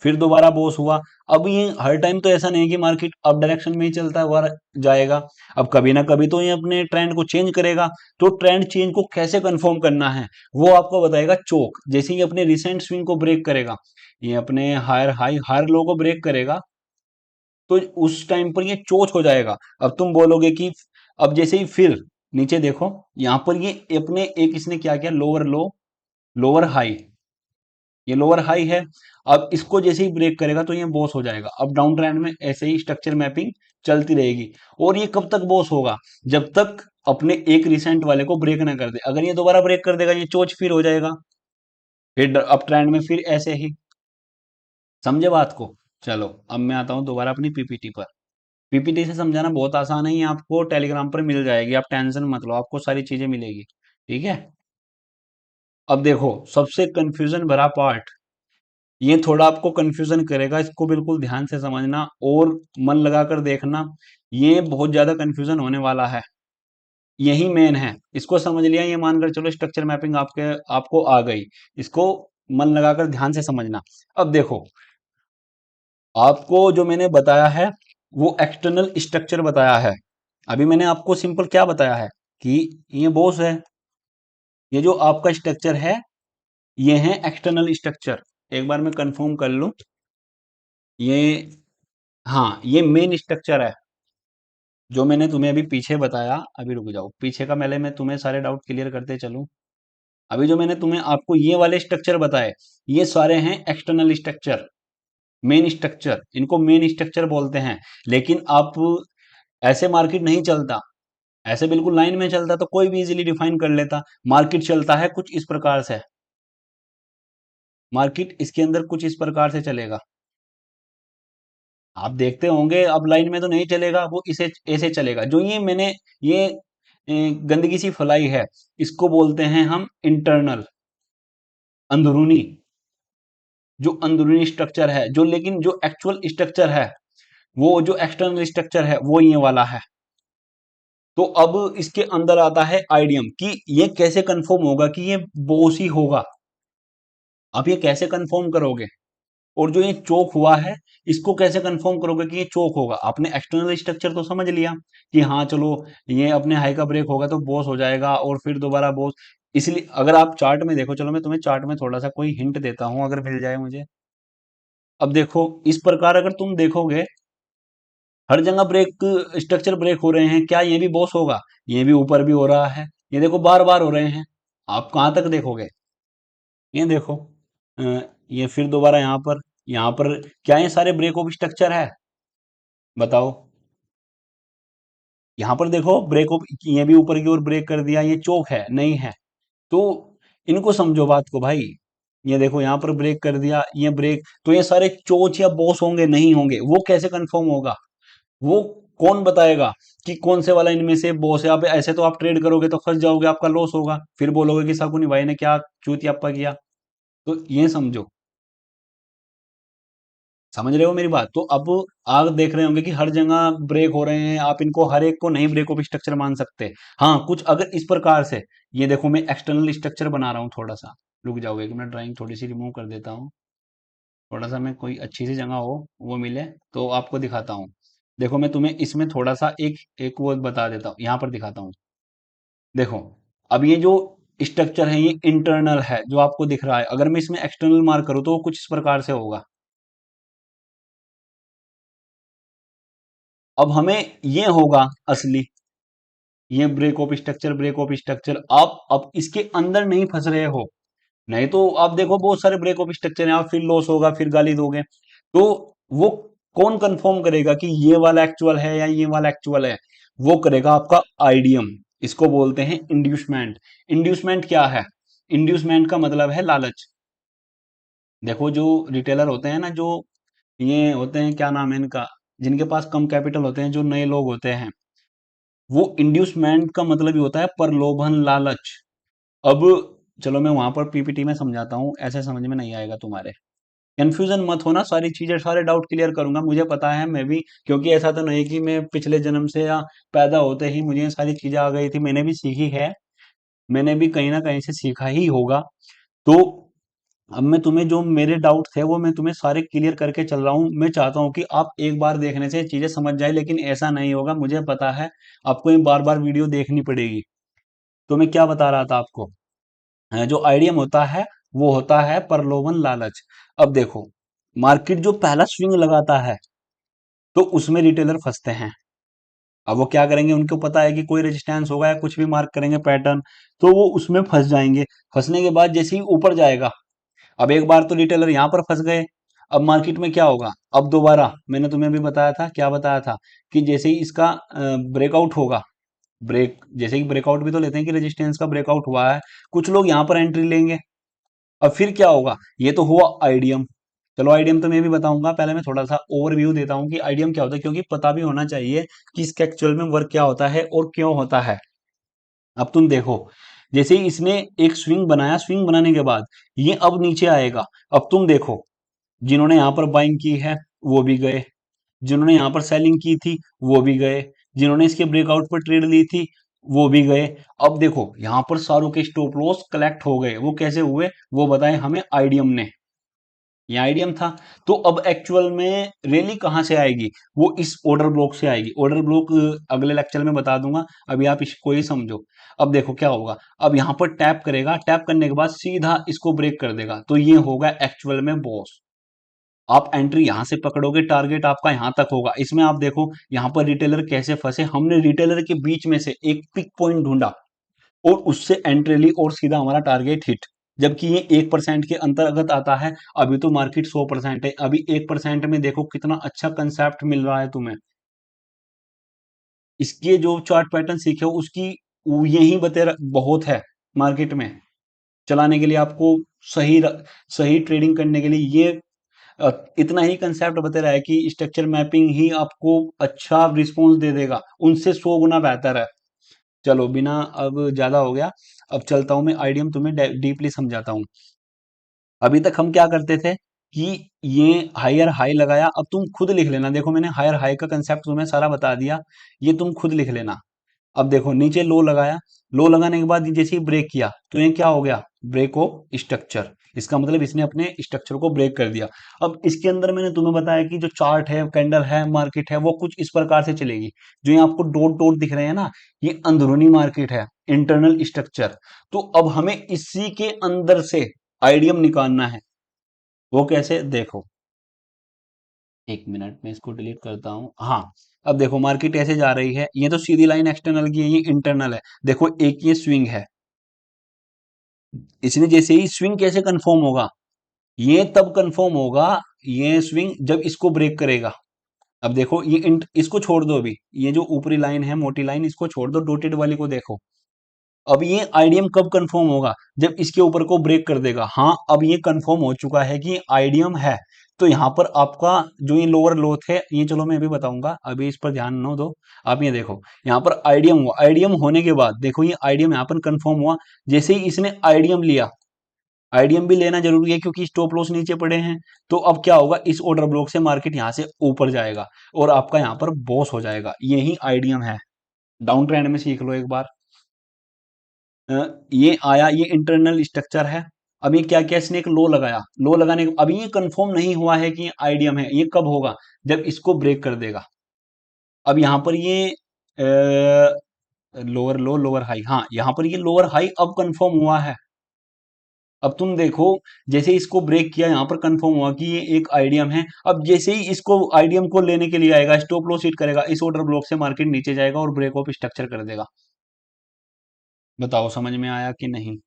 फिर दोबारा बॉस हुआ। अब ये हर टाइम तो ऐसा नहीं है कि मार्केट अप डायरेक्शन में ही चलता हुआ जाएगा, अब कभी ना कभी तो ये अपने ट्रेंड को चेंज करेगा। तो ट्रेंड चेंज को कैसे कंफर्म करना है, वो आपको बताएगा चोक। जैसे ही अपने रिसेंट स्विंग को ब्रेक करेगा, ये अपने हायर हाई हायर लो को ब्रेक करेगा, तो उस टाइम पर ये चोच हो जाएगा। अब तुम बोलोगे कि अब जैसे ही फिर नीचे देखो, यहां पर ये अपने एक इसने क्या किया, लोअर लो लोअर हाई, ये लोअर हाई है। अब इसको जैसे ही ब्रेक करेगा तो ये बॉस हो जाएगा। अब डाउन ट्रेंड में ऐसे ही स्ट्रक्चर मैपिंग चलती रहेगी। और ये कब तक बॉस होगा, जब तक अपने एक रिसेंट वाले को ब्रेक ना कर दे। अगर ये दोबारा ब्रेक कर देगा, ये चोच फिर हो जाएगा, फिर अप ट्रेंड में फिर ऐसे ही। समझे बात को? चलो अब मैं आता हूं दोबारा अपनी पीपीटी पर। पीपीटी से समझाना बहुत आसान है, ये आपको टेलीग्राम पर मिल जाएगी, आप टेंशन मत लो, आपको सारी चीजें मिलेगी। ठीक है। अब देखो सबसे कंफ्यूजन भरा पार्ट, ये थोड़ा आपको कंफ्यूजन करेगा, इसको बिल्कुल ध्यान से समझना और मन लगाकर देखना। ये बहुत ज्यादा कंफ्यूजन होने वाला है, यही मेन है। इसको समझ लिया, ये मानकर चलो स्ट्रक्चर मैपिंग आपके आपको आ गई। इसको मन लगाकर ध्यान से समझना। अब देखो, आपको जो मैंने बताया है वो एक्सटर्नल स्ट्रक्चर बताया है। अभी मैंने आपको सिंपल क्या बताया है कि ये बॉस है, ये जो आपका स्ट्रक्चर है ये है एक्सटर्नल स्ट्रक्चर। एक बार मैं कंफर्म कर लूं, ये, हाँ ये मेन स्ट्रक्चर है जो मैंने तुम्हें अभी पीछे बताया। अभी रुक जाओ, पीछे का पहले मैं तुम्हें सारे डाउट क्लियर करते चलूं। अभी जो मैंने तुम्हें आपको ये वाले स्ट्रक्चर बताए, ये सारे हैं एक्सटर्नल स्ट्रक्चर। मेन स्ट्रक्चर, इनको मेन स्ट्रक्चर बोलते हैं। लेकिन आप ऐसे मार्केट नहीं चलता, ऐसे बिल्कुल लाइन में चलता तो कोई भी इजीली डिफाइन कर लेता। मार्केट चलता है कुछ इस प्रकार से, मार्केट इसके अंदर कुछ इस प्रकार से चलेगा। आप देखते होंगे, अब लाइन में तो नहीं चलेगा, वो इसे ऐसे चलेगा। जो ये मैंने ये गंदगी सी फैलाई है, इसको बोलते हैं हम इंटरनल, अंदरूनी। जो अंदरूनी स्ट्रक्चर है, जो लेकिन जो एक्चुअल स्ट्रक्चर है, वो जो एक्सटर्नल स्ट्रक्चर है वो ये वाला है। तो अब इसके अंदर आता है आइडियम कि ये कैसे कंफर्म होगा कि ये बोस ही होगा। आप ये कैसे कंफर्म करोगे? और जो ये चोक हुआ है, इसको कैसे कंफर्म करोगे कि ये चोक होगा? आपने एक्सटर्नल स्ट्रक्चर तो समझ लिया कि हाँ चलो, ये अपने हाई का ब्रेक होगा तो बॉस हो जाएगा और फिर दोबारा बॉस। इसलिए अगर आप चार्ट में देखो, चलो मैं तुम्हें चार्ट में थोड़ा सा कोई हिंट देता हूं अगर मिल जाए मुझे। अब देखो इस प्रकार अगर तुम देखोगे, हर जगह ब्रेक, स्ट्रक्चर ब्रेक हो रहे हैं, क्या ये भी बॉस होगा? ये भी ऊपर भी हो रहा है, ये देखो बार बार हो रहे हैं। आप कहां तक देखोगे? ये देखो, अ, ये फिर दोबारा यहाँ पर क्या ये सारे ब्रेक ऑफ स्ट्रक्चर है? बताओ। यहाँ पर देखो ब्रेक ऑफ, ये भी ऊपर की ओर ब्रेक कर दिया, ये चोक है नहीं है? तो इनको समझो बात को भाई। ये देखो यहाँ पर ब्रेक कर दिया, ये ब्रेक, तो ये सारे चोच या बॉस होंगे? नहीं होंगे। वो कैसे कंफर्म होगा? वो कौन बताएगा कि कौन से वाला इनमें से बॉस है? आप ऐसे तो आप ट्रेड करोगे तो फंस जाओगे, आपका लॉस होगा, फिर बोलोगे कि शकुनी भाई ने क्या चूतियाप्पा किया। तो ये समझो, समझ रहे हो मेरी बात? तो अब आप देख रहे होंगे कि हर जगह ब्रेक हो रहे हैं, आप इनको हर एक को नहीं ब्रेक ऑफ स्ट्रक्चर मान सकते। हाँ कुछ अगर इस प्रकार से, ये देखो मैं एक्सटर्नल स्ट्रक्चर बना रहा हूँ थोड़ा सा, रुक जाओगे कि मैं ड्राइंग थोड़ी सी रिमूव कर देता हूँ, थोड़ा सा मैं कोई अच्छी सी जगह हो वो मिले तो आपको दिखाता हूँ। देखो मैं तुम्हें इसमें थोड़ा सा एक एक वो बता देता हूँ, यहाँ पर दिखाता हूँ। देखो, अब ये जो स्ट्रक्चर है ये इंटरनल है जो आपको दिख रहा है, अगर मैं इसमें एक्सटर्नल मार्क करूँ तो वो कुछ इस प्रकार से होगा। अब हमें ये होगा असली, ये break of structure, break of structure. आप अब इसके अंदर नहीं फंस रहे हो, नहीं तो आप देखो बहुत सारे ब्रेक ऑफ स्ट्रक्चर हैं, आप फिर लॉस होगा, फिर गाली दोगे। तो वो कौन कंफर्म करेगा कि ये वाला एक्चुअल है या ये वाला एक्चुअल है? वो करेगा आपका आइडियम। इसको बोलते हैं इंड्यूसमेंट। इंड्यूसमेंट क्या है? इंड्यूसमेंट का मतलब है लालच। देखो जो रिटेलर होते हैं ना, जो ये होते हैं, क्या नाम है इनका, जिनके पास कम कैपिटल होते हैं, जो नए लोग होते हैं, वो इंड्यूसमेंट का मतलब ही होता है प्रलोभन, लालच। अब चलो मैं वहां पर पीपीटी में समझाता हूँ, ऐसे समझ में नहीं आएगा तुम्हारे। कंफ्यूजन मत होना, सारी चीजें सारे डाउट क्लियर करूंगा, मुझे पता है मैं भी, क्योंकि ऐसा तो नहीं कि मैं पिछले जन्म से या पैदा होते ही मुझे ये सारी चीजें आ गई थी, मैंने भी सीखी है, मैंने भी कहीं ना कहीं से सीखा ही होगा। तो अब मैं तुम्हें जो मेरे डाउट थे वो मैं तुम्हें सारे क्लियर करके चल रहा हूँ। मैं चाहता हूँ कि आप एक बार देखने से चीजें समझ जाए, लेकिन ऐसा नहीं होगा, मुझे पता है आपको ये बार बार वीडियो देखनी पड़ेगी। तो मैं क्या बता रहा था आपको, जो आइडियम होता है वो होता है प्रलोभन, लालच। अब देखो, मार्केट जो पहला स्विंग लगाता है तो उसमें रिटेलर फंसते हैं। अब वो क्या करेंगे, उनको पता है कि कोई रेजिस्टेंस होगा या कुछ भी मार्क करेंगे पैटर्न, तो वो उसमें फंस जाएंगे। फंसने के बाद जैसे ही ऊपर जाएगा, अब एक बार तो रिटेलर यहाँ पर फंस गए, अब मार्केट में क्या होगा? अब दोबारा मैंने तुम्हें भी बताया था, क्या बताया था, कि जैसे ही इसका ब्रेकआउट होगा, ब्रेक जैसे कि ब्रेकआउट भी तो लेते हैं कि रेजिस्टेंस का ब्रेकआउट हुआ है, कुछ लोग यहाँ पर एंट्री लेंगे। अब फिर क्या होगा? ये तो हुआ आइडियम। चलो आइडियम तो मैं भी बताऊंगा, पहले मैं थोड़ा सा ओवरव्यू देता हूँ कि आइडियम क्या होता है, क्योंकि पता भी होना चाहिए कि इसका एक्चुअल में वर्क क्या होता है और क्यों होता है। अब तुम देखो, जैसे ही इसने एक स्विंग बनाया, स्विंग बनाने के बाद ये अब नीचे आएगा। अब तुम देखो, जिन्होंने यहाँ पर बाइंग की है वो भी गए, जिन्होंने यहाँ पर सेलिंग की थी वो भी गए, जिन्होंने इसके ब्रेकआउट पर ट्रेड ली थी वो भी गए। अब देखो यहाँ पर सारों के स्टॉप लॉस कलेक्ट हो गए। वो कैसे हुए वो बताए हमें आईडीएम ने, ये आईडीएम था। तो अब एक्चुअल में रैली कहाँ से आएगी, वो इस ऑर्डर ब्लॉक से आएगी। ऑर्डर ब्लॉक अगले लेक्चर में बता दूंगा, अभी आप इसको ही समझो। अब देखो क्या होगा, अब यहाँ पर टैप करेगा, टैप करने के बाद सीधा इसको ब्रेक कर देगा, तो ये होगा एक्चुअल में बॉस। आप एंट्री यहां से पकड़ोगे, टारगेट आपका यहां तक होगा। इसमें आप देखो यहाँ पर रिटेलर कैसे फंसे, हमने रिटेलर के बीच में से एक पिक पॉइंट ढूंढा और उससे एंट्री ली और सीधा हमारा टारगेट हिट। जबकि ये 1% के अंतर्गत आता है। अभी तो मार्केट 100% है, अभी 1% में देखो कितना अच्छा कंसेप्ट मिल रहा है तुम्हें। इसके जो चार्ट पैटर्न सीखे हो उसकी यही बते बहुत है मार्केट में चलाने के लिए। आपको सही सही ट्रेडिंग करने के लिए ये इतना ही कंसेप्ट बता रहा है कि स्ट्रक्चर मैपिंग ही आपको अच्छा रिस्पॉन्स दे देगा, उनसे 100 गुना बेहतर है। चलो बिना अब ज्यादा हो गया, अब चलता हूं मैं आईडीएम तुम्हें डीपली समझाता हूँ। अभी तक हम क्या करते थे कि ये हायर हाई लगाया, अब तुम खुद लिख लेना। देखो मैंने हायर हाई का कंसेप्ट तुम्हें सारा बता दिया, ये तुम खुद लिख लेना। अब देखो नीचे लो लगाया, लो लगाने के बाद जैसे ही ब्रेक किया तो ये क्या हो गया, ब्रेक ऑफ स्ट्रक्चर। इसका मतलब इसने अपने स्ट्रक्चर को ब्रेक कर दिया। अब इसके अंदर मैंने तुम्हें बताया कि जो चार्ट है, कैंडल है, मार्केट है, वो कुछ इस प्रकार से चलेगी। जो ये आपको डॉट डॉट दिख रहे हैं ना, ये अंदरूनी मार्केट है, इंटरनल स्ट्रक्चर। तो अब हमें इसी के अंदर से आईडीएम निकालना है। वो कैसे, देखो एक मिनट में इसको डिलीट करता हूं। हाँ, अब देखो मार्केट ऐसे जा रही है, ये तो सीधी लाइन एक्सटर्नल की है, ये इंटरनल है। देखो एक ये स्विंग है, इसने जैसे ही स्विंग कैसे कंफर्म होगा, ये तब कंफर्म होगा, ये स्विंग जब इसको ब्रेक करेगा। अब देखो ये इसको छोड़ दो, अभी ये जो ऊपरी लाइन है मोटी लाइन इसको छोड़ दो, डॉटेड वाली को देखो। अब ये आईडीएम कब कंफर्म होगा, जब इसके ऊपर को ब्रेक कर देगा। हाँ अब ये कंफर्म हो चुका है कि आईडीएम है। तो यहाँ पर आपका जो ये लोअर लो थे, ये चलो मैं अभी बताऊंगा, अभी इस पर ध्यान न दो। आप ये देखो यहाँ पर आईडीएम हुआ, आईडीएम होने के बाद देखो ये आईडीएम यहाँ पर कंफर्म हुआ। जैसे ही इसने आईडीएम लिया, आईडीएम भी लेना जरूरी है क्योंकि स्टॉप लॉस नीचे पड़े हैं। तो अब क्या होगा, इस ऑर्डर ब्लॉक से मार्केट यहाँ से ऊपर जाएगा और आपका यहाँ पर बॉस हो जाएगा। यही आईडीएम है, डाउन ट्रेंड में सीख लो एक बार। ये आया, ये इंटरनल स्ट्रक्चर है। अब ये क्या किया, इसने एक लो लगाया, लो लगाने के अभी ये कंफर्म नहीं हुआ है कि ये आईडीएम है। ये कब होगा, जब इसको ब्रेक कर देगा। अब यहाँ पर ये लोअर लो लोअर हाई, हाँ यहाँ पर ये लोअर हाई अब कंफर्म हुआ है। अब तुम देखो जैसे इसको ब्रेक किया, यहाँ पर कंफर्म हुआ कि ये एक आईडीएम है। अब जैसे ही इसको आईडीएम को लेने के लिए आएगा, स्टॉप लॉस हिट करेगा, इस ऑर्डर ब्लॉक से मार्केट नीचे जाएगा और ब्रेक ऑफ स्ट्रक्चर कर देगा। बताओ समझ में आया कि नहीं,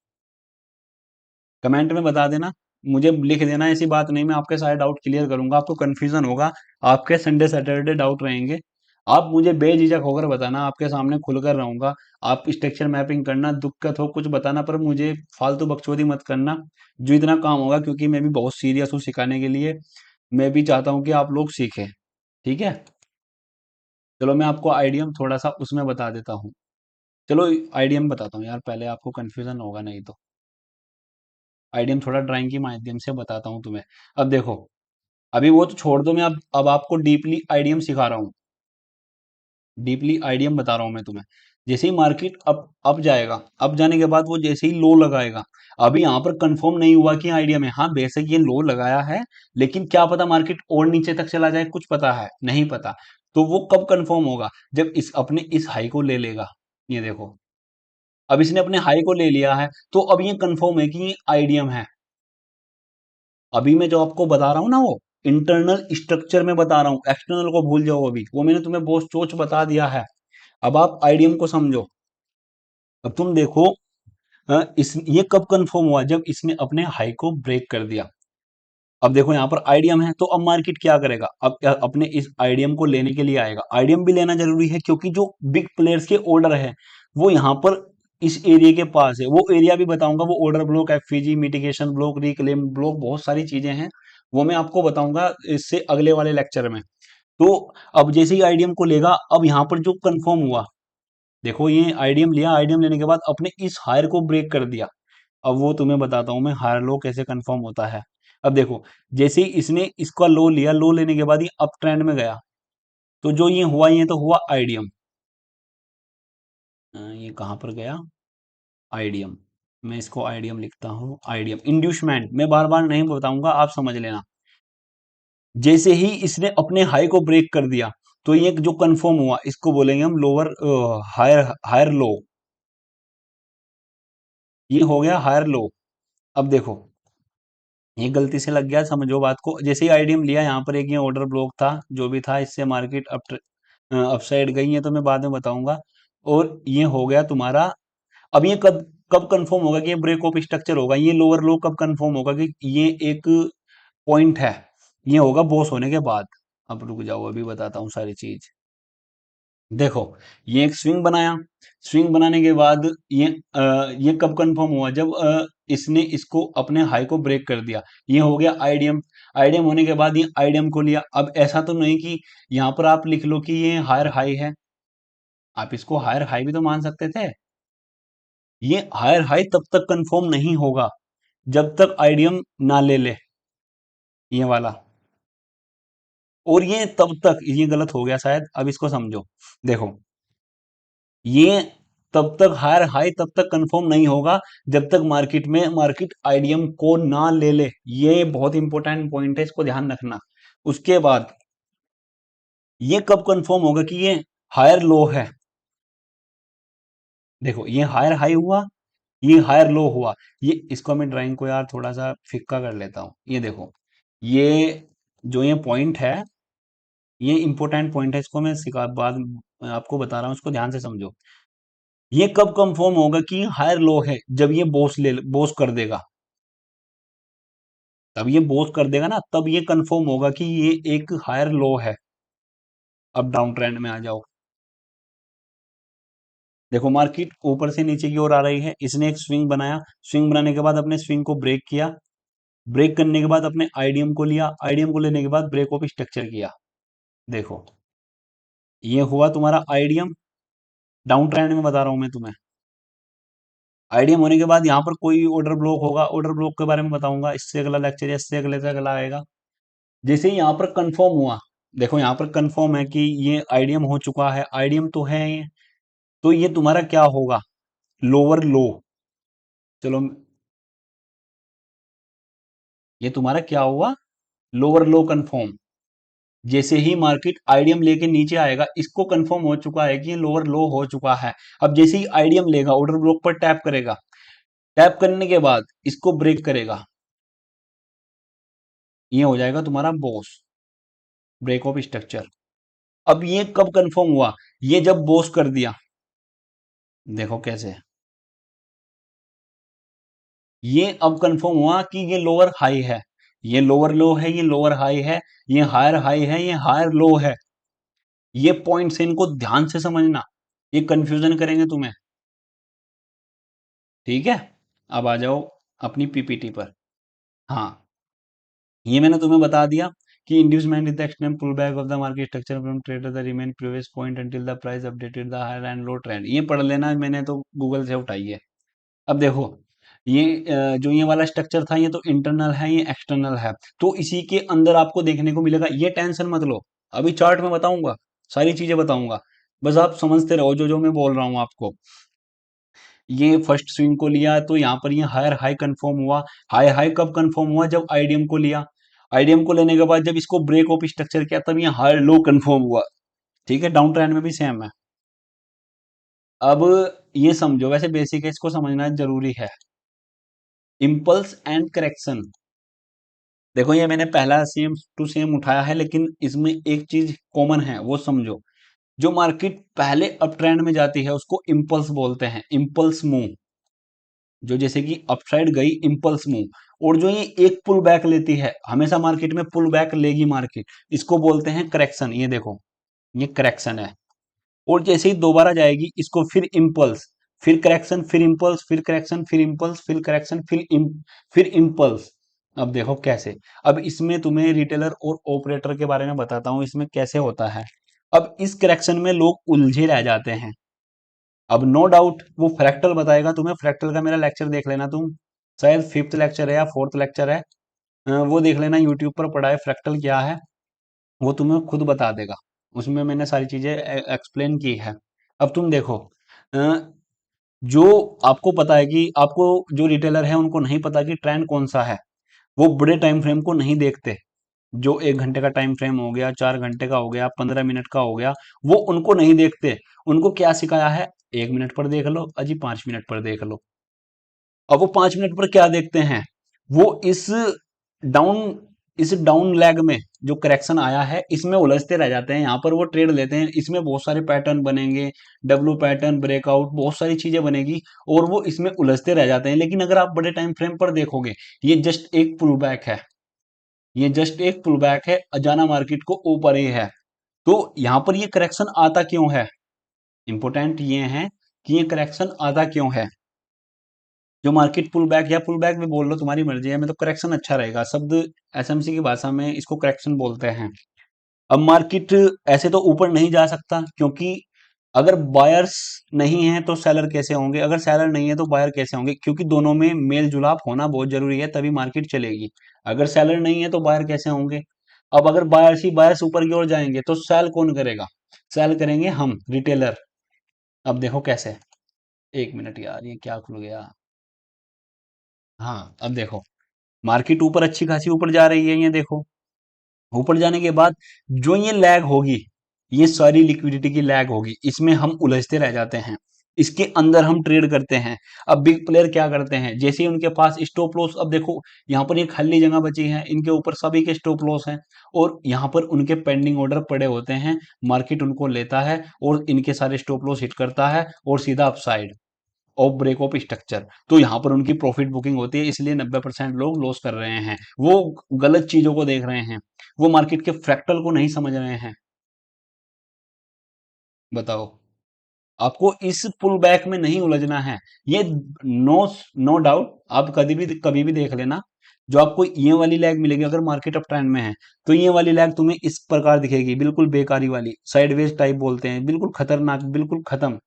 कमेंट में बता देना, मुझे लिख देना। ऐसी बात नहीं, मैं आपके सारे डाउट क्लियर करूंगा। आपको कंफ्यूजन होगा, आपके संडे सैटरडे डाउट रहेंगे, आप मुझे बेझिझक होकर बताना, आपके सामने खुलकर रहूंगा। आप स्ट्रक्चर मैपिंग करना, दिक्कत हो कुछ बताना, पर मुझे फालतू बकचोदी मत करना। जो इतना काम होगा, क्योंकि मैं भी बहुत सीरियस हूँ सिखाने के लिए, मैं भी चाहता हूँ कि आप लोग सीखें। ठीक है, चलो मैं आपको आईडीएम थोड़ा सा उसमें बता देता हूँ। चलो आईडीएम बताता हूँ यार, पहले आपको कंफ्यूजन होगा नहीं तो। आईडीएम थोड़ा ड्राइंग के माध्यम से बताता हूँ तुम्हें। अब देखो, अभी वो तो छोड़ दो, मैं अब आपको डीपली आईडीएम सिखा रहा हूँ, डीपली आईडीएम बता रहा हूँ मैं तुम्हें। जैसे ही मार्केट अप जाएगा, अप जाने के बाद वो जैसे ही लो लगाएगा, अभी यहाँ पर कंफर्म नहीं हुआ कि आईडीएम है। हाँ बेशक ये लो लगाया है, लेकिन क्या पता मार्केट और नीचे तक चला जाए, कुछ पता है नहीं पता। तो वो कब कंफर्म होगा, जब इस अपने इस हाई को ले लेगा। ये देखो अब इसने अपने हाई को ले लिया है, तो अब ये कंफर्म है कि आईडीएम है। अभी मैं जो आपको बता रहा हूँ ना, वो इंटरनल स्ट्रक्चर में बता रहा हूँ, एक्सटर्नल को भूल जाओ। अभी वो मैंने तुम्हें बहुत सोच बता दिया है। अब आप आईडीएम को समझो। अब तुम देखो, इस ये कब कंफर्म हुआ, जब इसने अपने हाई को ब्रेक कर दिया। अब देखो यहाँ पर आईडीएम है, तो अब मार्केट क्या करेगा, अब अपने इस आईडीएम को लेने के लिए आएगा। आईडीएम भी लेना जरूरी है क्योंकि जो बिग प्लेयर्स के ऑर्डर है वो यहाँ पर इस एरिया के पास है। वो एरिया भी बताऊंगा, वो order block, FPG, mitigation block, reclaim block, बहुत सारी चीजें हैं, वो मैं आपको बताऊंगा इससे अगले वाले लेक्चर में। तो अब जैसे ही आईडीएम को लेगा, अब यहाँ पर जो कंफर्म हुआ, देखो ये आईडीएम लिया, आईडीएम लेने के बाद अपने इस हायर को ब्रेक कर दिया। अब वो तुम्हें बताता हूं मैं हायर लो कैसे कंफर्म होता है। अब देखो, जैसे ही इसने इसका लो लिया, लो लेने के बाद ये अप ट्रेंड में गया, तो जो ये हुआ, ये तो हुआ आईडीएम। ये कहां पर गया, आईडीएम। मैं इसको आईडीएम लिखता हूँ, आईडीएम इंड्यूसमेंट, मैं बार बार नहीं बताऊंगा, आप समझ लेना। जैसे ही इसने अपने हाई को ब्रेक कर दिया, तो ये जो कंफर्म हुआ, इसको बोलेंगे हम लोअर, हायर हायर लो। ये हो गया हायर लो। अब देखो, ये गलती से लग गया, समझो बात को। जैसे ही आईडीएम लिया, यहाँ पर एक ये ऑर्डर ब्लॉक था जो भी था, इससे मार्केट अपसाइड गई है, तो मैं बाद में बताऊंगा। और ये हो गया तुम्हारा। अब ये कब कब कंफर्म होगा कि ये ब्रेक ऑफ स्ट्रक्चर होगा, ये लोअर लो कब कंफर्म होगा कि ये एक पॉइंट है, ये होगा बॉस होने के बाद। अब रुक जाओ, अभी बताता हूँ सारी चीज। देखो, ये एक स्विंग बनाया, स्विंग बनाने के बाद ये कब कंफर्म हुआ, जब इसने इसको अपने हाई को ब्रेक कर दिया। ये हो गया आईडीएम। आईडीएम होने के बाद ये आईडीएम को लिया। अब ऐसा तो नहीं कि यहाँ पर आप लिख लो कि ये हायर हाई है, आप इसको हायर हाई भी तो मान सकते थे। ये हायर हाई तब तक कंफर्म नहीं होगा जब तक आईडीएम ना ले ले, ये वाला। और ये तब तक, ये गलत हो गया शायद, अब इसको समझो। देखो, ये तब तक हायर हाई तब तक कंफर्म नहीं होगा जब तक मार्केट आईडीएम को ना ले ले। ये बहुत इंपॉर्टेंट पॉइंट है, इसको ध्यान रखना। उसके बाद ये कब कंफर्म होगा कि ये हायर लो है। देखो, ये हायर हाई हुआ, ये हायर लो हुआ। ये इसको मैं ड्राइंग को यार थोड़ा सा फिक्का कर लेता हूं। ये देखो, ये जो ये पॉइंट है, ये इंपॉर्टेंट पॉइंट है, इसको मैं सिखा बाद में आपको बता रहा हूँ, इसको ध्यान से समझो। ये कब कंफर्म होगा कि हायर लो है, जब ये बॉस कर देगा। तब ये बॉस कर देगा ना, तब ये कंफर्म होगा कि ये एक हायर लो है। अब डाउन ट्रेंड में आ जाओ। देखो, मार्केट ऊपर से नीचे की ओर आ रही है, इसने एक स्विंग बनाया, स्विंग बनाने के बाद अपने स्विंग को ब्रेक किया, ब्रेक करने के बाद अपने आईडीएम को लिया, आईडीएम को लेने के बाद ब्रेक ऑफ स्ट्रक्चर किया। देखो, ये हुआ तुम्हारा आईडीएम। डाउन ट्रेंड में बता रहा हूं मैं तुम्हें। आईडीएम होने के बाद यहाँ पर कोई ऑर्डर ब्लॉक होगा, ऑर्डर ब्लॉक के बारे में बताऊंगा, इससे अगला लेक्चर या इससे अगले से अगला आएगा। जैसे ही यहाँ पर कंफर्म हुआ, देखो यहाँ पर कंफर्म है कि ये आईडीएम हो चुका है, आईडीएम तो है ये, तो ये तुम्हारा क्या होगा, लोअर लो। चलो, ये तुम्हारा क्या हुआ, लोअर लो कंफर्म। जैसे ही मार्केट आईडीएम लेके नीचे आएगा, इसको कंफर्म हो चुका है कि ये लोअर लो हो चुका है। अब जैसे ही आईडीएम लेगा, ऑर्डर ब्लॉक पर टैप करेगा, टैप करने के बाद इसको ब्रेक करेगा, ये हो जाएगा तुम्हारा बॉस, ब्रेक ऑफ स्ट्रक्चर। अब ये कब कंफर्म हुआ, ये जब बॉस कर दिया। देखो कैसे, ये अब कंफर्म हुआ कि ये लोअर हाई है, ये लोअर लो है, ये लोअर हाई है, ये हायर हाई है, ये हायर लो है। ये पॉइंट्स इनको ध्यान से समझना, ये कंफ्यूजन करेंगे तुम्हें। ठीक है, अब आ जाओ अपनी पीपीटी पर। हाँ, ये मैंने तुम्हें बता दिया कि inducement is the extreme pull back of the market structure from trader the remain previous point until the price updated the higher and low trend. ये पढ़ लेना, मैंने तो गूगल से उठाई है। अब देखो, ये जो ये वाला स्ट्रक्चर था, ये तो इंटरनल है, ये एक्सटर्नल है, तो इसी के अंदर आपको देखने को मिलेगा। ये टेंशन मत लो, अभी चार्ट में बताऊंगा, सारी चीजें बताऊंगा, बस आप समझते रहो जो जो मैं बोल रहा हूँ आपको। ये फर्स्ट स्विंग को लिया, तो यहाँ पर ये हायर हाई कंफर्म हुआ। हाई हाई कब कंफर्म हुआ, जब आईडीएम को लिया, आईडीएम को लेने के बाद जब इसको ब्रेक ऑफ स्ट्रक्चर किया, तब ये हायर लो कंफर्म हुआ। ठीक है, डाउन ट्रेंड में भी सेम है। अब ये समझो, वैसे बेसिक है, इसको समझना जरूरी है। Impulse and correction. देखो, ये मैंने पहला सेम टू सेम उठाया है, लेकिन इसमें एक चीज कॉमन है, वो समझो। जो मार्केट पहले अप ट्रेंड में जाती है, उसको इम्पल्स बोलते हैं, इम्पल्स मूव। जो जैसे कि अपसाइड गई, इम्पल्स मूव। और जो ये एक पुल बैक लेती है, हमेशा मार्केट में पुल बैक लेगी मार्केट, इसको बोलते हैं करेक्शन। ये देखो, ये करेक्शन है। और जैसे ही दोबारा जाएगी, इसको फिर इम्पल्स, फिर करेक्शन, फिर इम्पल्स, फिर करेक्शन, फिर इम्पल्स, फिर करेक्शन, फिर इम्पल्स। अब देखो कैसे। अब इसमें तुम्हें रिटेलर और ऑपरेटर के बारे में बताता हूं, इसमें कैसे होता है। अब इस करेक्शन में लोग उलझे रह जाते हैं। अब नो डाउट वो फ्रैक्टल बताएगा तुम्हें। फ्रैक्टल का मेरा लेक्चर देख लेना तुम, शायद फिफ्थ लेक्चर है या फोर्थ लेक्चर है, वो देख लेना, यूट्यूब पर पढ़ा है फ्रैक्टल क्या है, वो तुम्हें खुद बता देगा। उसमें मैंने सारी चीजें एक्सप्लेन की है। अब तुम देखो, अ, जो आपको पता है कि आपको, जो रिटेलर है उनको नहीं पता कि ट्रेंड कौन सा है, वो बड़े टाइम फ्रेम को नहीं देखते। जो 1 घंटे का टाइम फ्रेम हो गया, 4 घंटे का हो गया, 15 मिनट का हो गया, वो उनको नहीं देखते। उनको क्या सिखाया है, 1 मिनट पर देख लो अजी, 5 मिनट पर देख लो। अब वो 5 मिनट पर क्या देखते हैं, वो डाउन इस डाउन लेग में जो करेक्शन आया है इसमें उलझते रह जाते हैं। यहाँ पर वो ट्रेड लेते हैं, इसमें बहुत सारे पैटर्न बनेंगे, डब्लू पैटर्न, ब्रेकआउट, बहुत सारी चीजें बनेगी, और वो इसमें उलझते रह जाते हैं। लेकिन अगर आप बड़े टाइम फ्रेम पर देखोगे, ये जस्ट एक पुल बैक है, ये जस्ट एक पुल बैक है, अजाना मार्केट को ऊपर ही है। तो यहाँ पर ये करेक्शन आता क्यों है, इंपॉर्टेंट ये है कि ये करेक्शन आता क्यों है। जो मार्केट पुल बैक या पुल बैक भी बोल लो, तुम्हारी मर्जी है, मैं तो करेक्शन अच्छा रहेगा शब्द, एसएमसी की भाषा में इसको करेक्शन बोलते हैं। अब मार्केट ऐसे तो ऊपर नहीं जा सकता, क्योंकि अगर बायर्स नहीं है तो सेलर कैसे होंगे, अगर सेलर नहीं है तो बायर कैसे होंगे, क्योंकि दोनों में मेल जुलाप होना बहुत जरूरी है, तभी मार्केट चलेगी। अगर सेलर नहीं है तो बायर कैसे होंगे। अब अगर बायर्स ही बायर्स ऊपर की ओर जाएंगे तो सेल कौन करेगा, सेल करेंगे हम रिटेलर। अब देखो कैसे, 1 मिनट यार, ये क्या खुल गया। हाँ अब देखो, मार्केट ऊपर अच्छी खासी ऊपर जा रही है, ये देखो। ऊपर जाने के बाद जो ये लैग होगी, ये सारी लिक्विडिटी की लैग होगी, इसमें हम उलझते रह जाते हैं, इसके अंदर हम ट्रेड करते हैं। अब बिग प्लेयर क्या करते हैं, जैसे ही उनके पास स्टॉप लॉस, अब देखो यहाँ पर ये खाली जगह बची है, इनके ऊपर सभी के स्टॉप लॉस हैं, और यहाँ पर उनके पेंडिंग ऑर्डर पड़े होते हैं, मार्केट उनको लेता है और इनके सारे स्टॉप लॉस हिट करता है और सीधा upside of break of structure, तो यहाँ पर उनकी प्रॉफिट बुकिंग होती है, इसलिए 90% लोग लॉस कर रहे हैं। वो गलत चीजों को देख रहे हैं, वो मार्केट के फ्रैक्टल को नहीं समझ रहे हैं। बताओ, आपको इस पुल बैक में नहीं उलझना है। ये नो नो डाउट, आप कभी भी देख लेना, जो आपको ये वाली लैग मिलेगी अगर मार्केट अप ट्रेंड में है, तो ये वाली लैग तुम्हें इस प्रकार दिखेगी, बिल्कुल बेकारी वाली, साइडवेज टाइप बोलते हैं, बिल्कुल खतरनाक, बिल्कुल खत्म।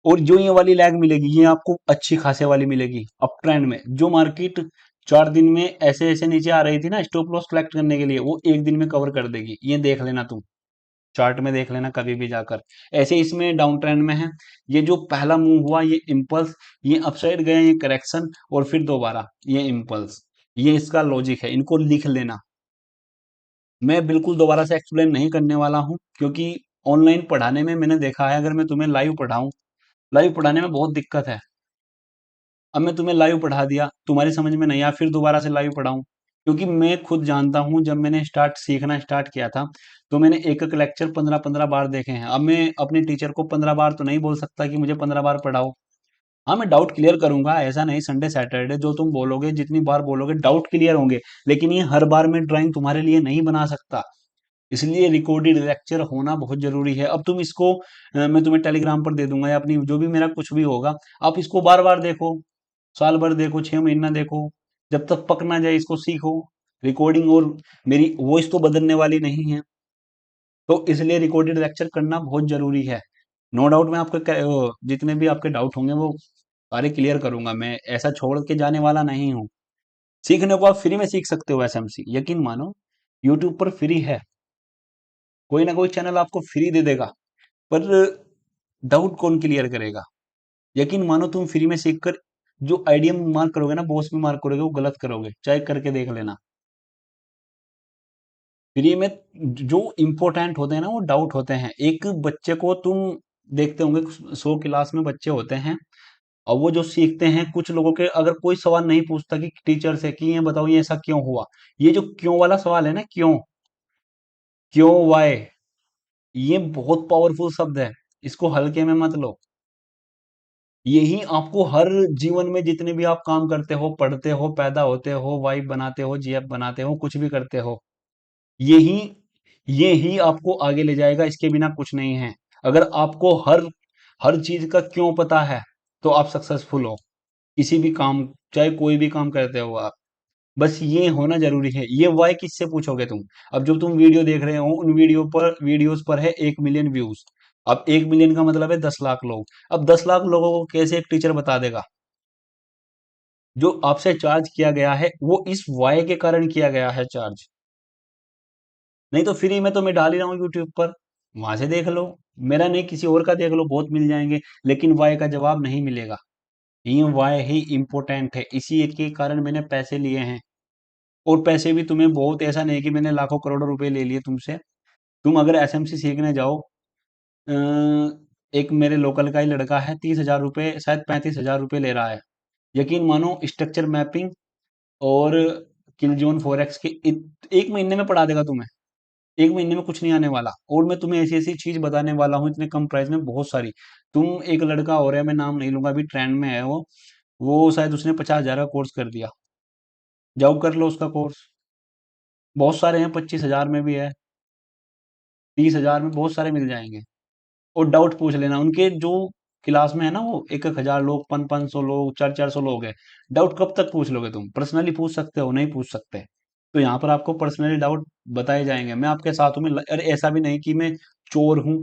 और जो ये वाली लैग मिलेगी, ये आपको अच्छी खासे वाली मिलेगी अप ट्रेंड में। जो मार्केट 4 दिन में ऐसे ऐसे नीचे आ रही थी ना स्टॉप लॉस कलेक्ट करने के लिए, वो 1 दिन में कवर कर देगी, ये देख लेना तुम, चार्ट में देख लेना कभी भी जाकर। ऐसे इसमें डाउन ट्रेंड में है, ये जो पहला मूव हुआ ये इम्पल्स, ये अपसाइड गए, ये करेक्शन, और फिर दोबारा ये इम्पल्स, ये इसका लॉजिक है, इनको लिख लेना। मैं बिल्कुल दोबारा से एक्सप्लेन नहीं करने वाला हूँ, क्योंकि ऑनलाइन पढ़ाने में मैंने देखा है, अगर मैं तुम्हें लाइव पढ़ाऊं, लाइव पढ़ाने में बहुत दिक्कत है। अब मैं तुम्हें लाइव पढ़ा दिया, तुम्हारी समझ में नहीं आया, फिर दोबारा से लाइव पढ़ाऊं, क्योंकि मैं खुद जानता हूं, जब मैंने सीखना स्टार्ट किया था, तो मैंने एक एक लेक्चर 15-15 बार देखे हैं। अब मैं अपने टीचर को 15 बार तो नहीं बोल सकता कि मुझे 15 बार पढ़ाओ। हाँ, मैं डाउट क्लियर करूंगा, ऐसा नहीं, संडे सैटरडे जो तुम बोलोगे, जितनी बार बोलोगे डाउट क्लियर होंगे, लेकिन ये हर बार मैं ड्राइंग तुम्हारे लिए नहीं बना सकता, इसलिए रिकॉर्डेड लेक्चर होना बहुत जरूरी है। अब तुम इसको मैं तुम्हें टेलीग्राम पर दे दूंगा, या अपनी जो भी मेरा कुछ भी होगा, आप इसको बार बार देखो, साल भर देखो, 6 महीना देखो, जब तक पक ना जाए इसको सीखो। रिकॉर्डिंग और मेरी वॉइस तो बदलने वाली नहीं है, तो इसलिए रिकॉर्डेड लेक्चर करना बहुत जरूरी है। नो डाउट मैं आपके जितने भी आपके डाउट होंगे वो सारे क्लियर करूंगा, मैं ऐसा छोड़ के जाने वाला नहीं हूँ। सीखने को आप फ्री में सीख सकते हो एसएमसी, यकीन मानो, यूट्यूब पर फ्री है, कोई ना कोई चैनल आपको फ्री दे देगा, पर डाउट कौन क्लियर करेगा। यकीन मानो, तुम फ्री में सीखकर जो आइडिया मार्क करोगे ना, बॉस में मार्क करोगे, वो गलत करोगे, चाहे करके देख लेना। फ्री में जो इंपॉर्टेंट होते हैं ना, वो डाउट होते हैं। एक बच्चे को तुम देखते होंगे, 100 क्लास में बच्चे होते हैं, और वो जो सीखते हैं, कुछ लोगों के अगर कोई सवाल नहीं पूछता कि टीचर से कि ये बताओ ये ऐसा क्यों हुआ, ये जो क्यों वाला सवाल है ना, क्यों, क्यों, वाई, ये बहुत पावरफुल शब्द है, इसको हल्के में मत लो। यही आपको हर जीवन में जितने भी आप काम करते हो, पढ़ते हो, पैदा होते हो, वाइफ बनाते हो, जीएफ बनाते हो, कुछ भी करते हो, यही यही आपको आगे ले जाएगा, इसके बिना कुछ नहीं है। अगर आपको हर हर चीज का क्यों पता है, तो आप सक्सेसफुल हो किसी भी काम, चाहे कोई भी काम करते हो आप। बस ये होना जरूरी है। ये वाई किससे पूछोगे तुम, अब जो तुम वीडियो देख रहे हो, उन वीडियोस पर है 1 मिलियन व्यूज, अब 1 मिलियन का मतलब है 10 लाख लोग। अब 10 लाख लोगों को कैसे एक टीचर बता देगा? जो आपसे चार्ज किया गया है वो इस वाई के कारण किया गया है चार्ज। नहीं तो फ्री में तो मैं डाल ही रहा हूँ यूट्यूब पर, वहां से देख लो। मेरा नहीं, किसी और का देख लो, बहुत मिल जाएंगे। लेकिन वाई का जवाब नहीं मिलेगा। ये वाई ही इम्पोर्टेंट है, इसी एक के कारण मैंने पैसे लिए हैं। और पैसे भी तुम्हें बहुत, ऐसा नहीं कि मैंने लाखों करोड़ों रुपए ले लिए तुमसे। तुम अगर एसएमसी सीखने जाओ, अ, एक मेरे लोकल का ही लड़का है, 30,000 रुपये, शायद 35,000 रुपये ले रहा है। यकीन मानो, स्ट्रक्चर मैपिंग और किलजोन फॉरेक्स के 1 महीने में पढ़ा देगा तुम्हें। 1 महीने में कुछ नहीं आने वाला। और मैं तुम्हें ऐसी ऐसी चीज बताने वाला हूँ इतने कम प्राइस में, बहुत सारी। तुम, एक लड़का हो रहा है, मैं नाम नहीं लूंगा, अभी ट्रेंड में है वो शायद उसने 50,000 का कोर्स कर दिया। जाओ कर लो उसका कोर्स। बहुत सारे हैं, 25,000 में भी है, 30,000 में बहुत सारे मिल जाएंगे। और डाउट पूछ लेना उनके, जो क्लास में है ना, वो 1,000 लोग, 500 500 लोग, 400 400 लोग हैं। डाउट कब तक पूछ लोगे? तुम पर्सनली पूछ सकते हो? नहीं पूछ सकते। तो यहाँ पर आपको पर्सनली डाउट बताए जाएंगे, मैं आपके साथ हूँ। अरे ऐसा भी नहीं कि मैं चोर हूँ।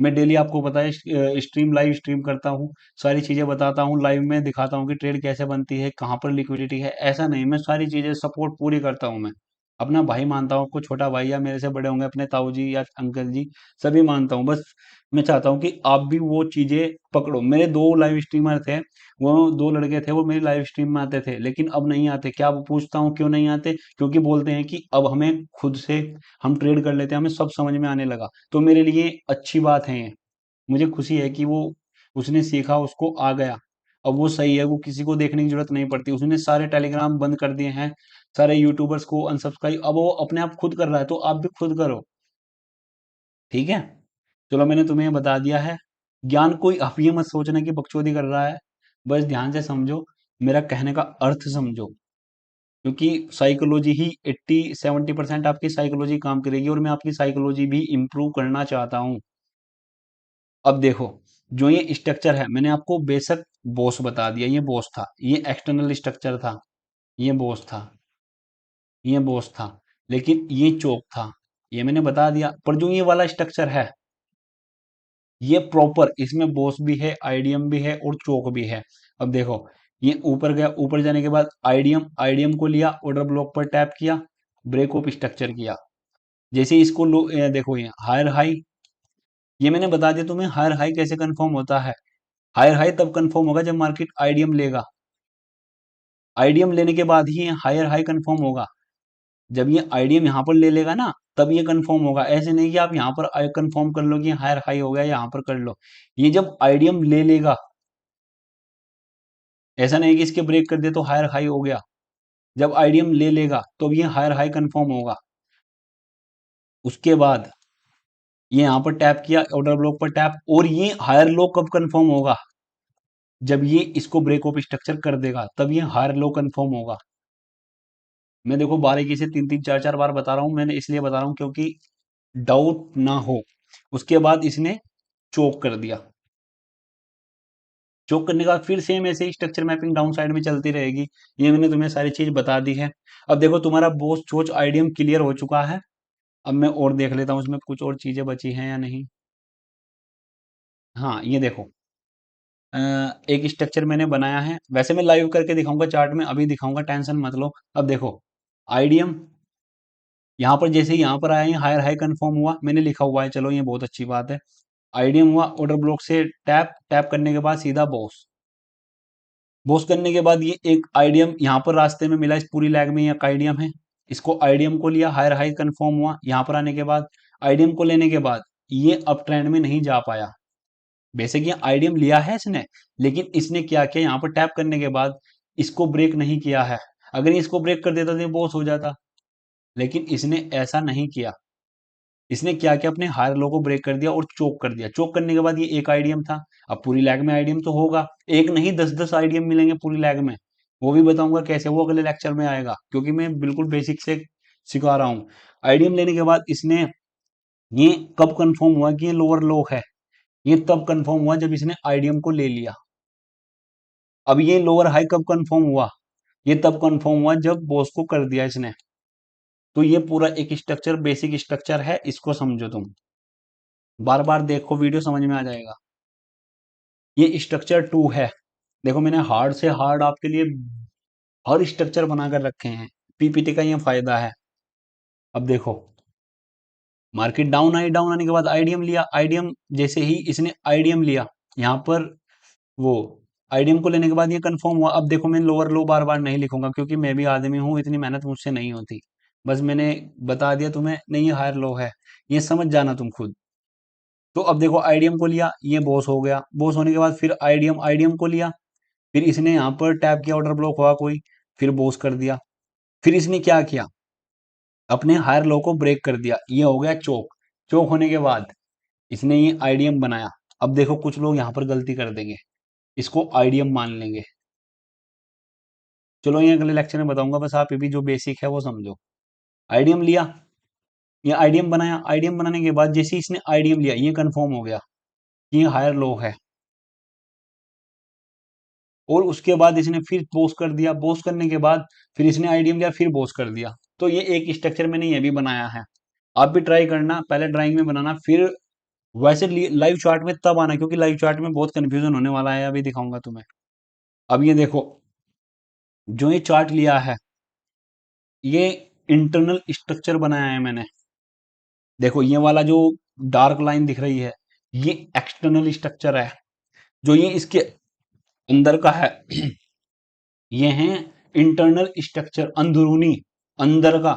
मैं डेली आपको बताए स्ट्रीम, लाइव स्ट्रीम करता हूँ, सारी चीजें बताता हूँ, लाइव में दिखाता हूँ कि ट्रेड कैसे बनती है, कहाँ पर लिक्विडिटी है। ऐसा नहीं, मैं सारी चीजें सपोर्ट पूरी करता हूँ। मैं अपना भाई मानता हूँ आपको, छोटा भाई या मेरे से बड़े होंगे अपने ताऊ जी या अंकल जी, सभी मानता हूँ। बस मैं चाहता हूँ कि आप भी वो चीजें पकड़ो। मेरे दो लाइव स्ट्रीमर थे, वो दो लड़के थे, वो मेरी लाइव स्ट्रीम में आते थे, लेकिन अब नहीं आते। क्या, वो पूछता हूँ क्यों नहीं आते? क्योंकि बोलते हैं कि अब हमें खुद से हम ट्रेड कर लेते हैं, हमें सब समझ में आने लगा। तो मेरे लिए अच्छी बात है ये। मुझे खुशी है कि वो, उसने सीखा, उसको आ गया। अब वो सही है, वो किसी को देखने की जरूरत नहीं पड़ती। उसने सारे टेलीग्राम बंद कर दिए हैं, सारे यूट्यूबर्स को अनसब्सक्राइब, अब वो अपने आप खुद कर रहा है, तो आप भी खुद करो। ठीक है, चलो मैंने तुम्हें बता दिया है। ज्ञान कोई आप ये मत सोचना कि बकचोदी कर रहा है, बस ध्यान से समझो, मेरा कहने का अर्थ समझो। क्योंकि साइकोलॉजी ही 80 70% आपकी साइकोलॉजी काम करेगी, और मैं आपकी साइकोलॉजी भी इम्प्रूव करना चाहता हूँ। अब देखो, जो ये स्ट्रक्चर है, मैंने आपको बेशक बॉस बता दिया, ये बॉस था, ये एक्सटर्नल स्ट्रक्चर था, ये बॉस था, ये बॉस था, लेकिन ये चोक था, ये मैंने बता दिया। पर जो ये वाला स्ट्रक्चर है, ये प्रॉपर, इसमें बॉस भी है, आईडीएम भी है और चोक भी है। अब देखो, ये ऊपर गया, ऊपर जाने के बाद आईडीएम, आईडीएम को लिया, ऑर्डर ब्लॉक पर टैप किया, ब्रेक ऑफ स्ट्रक्चर किया। जैसे इसको देखो, ये हायर हाई, ये मैंने बता दिया तुम्हें हायर हाई कैसे कंफर्म होता है। हायर हाई तब कंफर्म होगा जब मार्केट आईडीएम लेगा। आईडीएम लेने के बाद ही हायर हाई कंफर्म होगा। जब ये आईडीएम यहाँ पर ले लेगा ना, तब ये कंफर्म होगा। ऐसे नहीं कि आप यहाँ पर कंफर्म कर लो कि हायर हाई हो गया, यहाँ पर कर लो। ये जब आईडीएम ले लेगा, ऐसा नहीं कि इसके ब्रेक कर दे तो हायर हाई हो गया। जब आईडीएम ले लेगा तो ये हायर हाई कंफर्म होगा। उसके बाद ये यहाँ पर टैप किया, ऑर्डर ब्लॉक पर टैप, और ये हायर लो कब कंफर्म होगा? जब ये इसको ब्रेक ऑफ स्ट्रक्चर कर देगा, तब ये हायर लो कंफर्म होगा। मैं देखो बारीकी से 3 3 4 4 बार बता रहा हूँ, मैंने इसलिए बता रहा हूँ क्योंकि डाउट ना हो। उसके बाद इसने चोक कर दिया। चोक करने के बाद फिर सेम ऐसे ही स्ट्रक्चर मैपिंग डाउन साइड में चलती रहेगी। ये मैंने तुम्हें सारी चीज बता दी है। अब देखो, तुम्हारा बोस चोच आईडीएम क्लियर हो चुका है। अब मैं और देख लेता हूँ इसमें कुछ और चीजें बची हैं या नहीं। हाँ, ये देखो, अ, एक स्ट्रक्चर मैंने बनाया है। वैसे मैं लाइव करके दिखाऊंगा, चार्ट में अभी दिखाऊंगा, टेंशन मत लो। अब देखो, आईडीएम यहाँ पर, जैसे यहाँ पर आया, ये हायर हाई कंफर्म हुआ, मैंने लिखा हुआ है, चलो ये बहुत अच्छी बात है। आईडीएम हुआ, ऑर्डर ब्लॉक से टैप, टैप करने के बाद सीधा बॉस, बॉस करने के बाद ये एक आईडीएम यहाँ पर रास्ते में मिला, इस पूरी लैग में एक आईडीएम है। इसको आईडीएम को लिया, हायर हाई कंफर्म हुआ, यहाँ पर आने के बाद आईडीएम को लेने के बाद ये अप ट्रेंड में नहीं जा पाया। बेसिक ये आईडीएम लिया है इसने, लेकिन इसने क्या किया, यहाँ पर टैप करने के बाद इसको ब्रेक नहीं किया है। अगर ये इसको ब्रेक कर देता तो ये बॉस हो जाता, लेकिन इसने ऐसा नहीं किया। इसने क्या किया, अपने हायर लो को ब्रेक कर दिया और चोक कर दिया। चोक करने के बाद ये एक आईडीएम था। अब पूरी लैग में आईडीएम तो होगा, एक नहीं 10 10 आईडीएम मिलेंगे पूरी लैग में। वो भी बताऊंगा कैसे, वो अगले लेक्चर में आएगा, क्योंकि मैं बिल्कुल बेसिक से सिखा रहा हूँ। आईडीएम लेने के बाद इसने, ये कब कंफर्म हुआ कि ये लोअर लो है? ये तब कंफर्म हुआ जब इसने आईडीएम को ले लिया। अब ये लोअर हाई कब कंफर्म हुआ? ये तब कंफर्म हुआ जब बॉस को कर दिया इसने। तो ये पूरा एक स्ट्रक्चर, बेसिक स्ट्रक्चर है, इसको समझो तुम। बार बार देखो वीडियो, समझ में आ जाएगा। ये स्ट्रक्चर टू है। देखो मैंने हार्ड से हार्ड आपके लिए हर स्ट्रक्चर बनाकर रखे हैं। पीपीटी का ये फायदा है। अब देखो, मार्केट डाउन आई, डाउन आने के बाद आईडीएम लिया, आईडीएम जैसे ही इसने आईडीएम लिया, यहाँ पर वो आईडीएम को लेने के बाद ये कंफर्म हुआ। अब देखो मैं लोअर लो बार बार नहीं लिखूंगा, क्योंकि मैं भी आदमी हूँ, इतनी मेहनत मुझसे नहीं होती। बस मैंने बता दिया तुम्हें, नहीं ये हायर लो है, ये समझ जाना तुम खुद। तो अब देखो आईडीएम को लिया, ये बॉस हो गया, बॉस होने के बाद फिर आईडीएम, आईडीएम को लिया, फिर इसने यहाँ पर टैप किया, ऑर्डर ब्लॉक हुआ कोई, फिर बॉस कर दिया। फिर इसने क्या किया, अपने हायर लो को ब्रेक कर दिया, ये हो गया चोक। चोक होने के बाद इसने ये आईडीएम बनाया। अब देखो कुछ लोग यहाँ पर गलती कर देंगे, इसको आईडीएम मान लेंगे। चलो ये अगले लेक्चर में बताऊंगा, बस आप ये भी जो बेसिक है वो समझो। आईडीएम लिया, ये आईडीएम बनाया, आईडीएम बनाने के बाद जैसे ही इसने आईडीएम लिया, ये कंफर्म हो गया कि ये हायर लो है। और उसके बाद इसने फिर बोस कर दिया, बोस करने के बाद फिर इसने आईडीएम लिया, फिर बोस कर दिया। तो ये एक स्ट्रक्चर मैंने ये भी बनाया है। आप भी ट्राई करना, पहले ड्राइंग में बनाना, फिर वैसे लाइव चार्ट में तब आना, क्योंकि लाइव चार्ट में बहुत कंफ्यूजन होने वाला है, अभी दिखाऊंगा तुम्हें। अब ये देखो, जो ये चार्ट लिया है, ये इंटरनल स्ट्रक्चर बनाया है मैंने। देखो ये वाला जो डार्क लाइन दिख रही है, ये एक्सटर्नल स्ट्रक्चर है। जो ये इसके अंदर का है, ये है इंटरनल स्ट्रक्चर, अंदरूनी, अंदर का।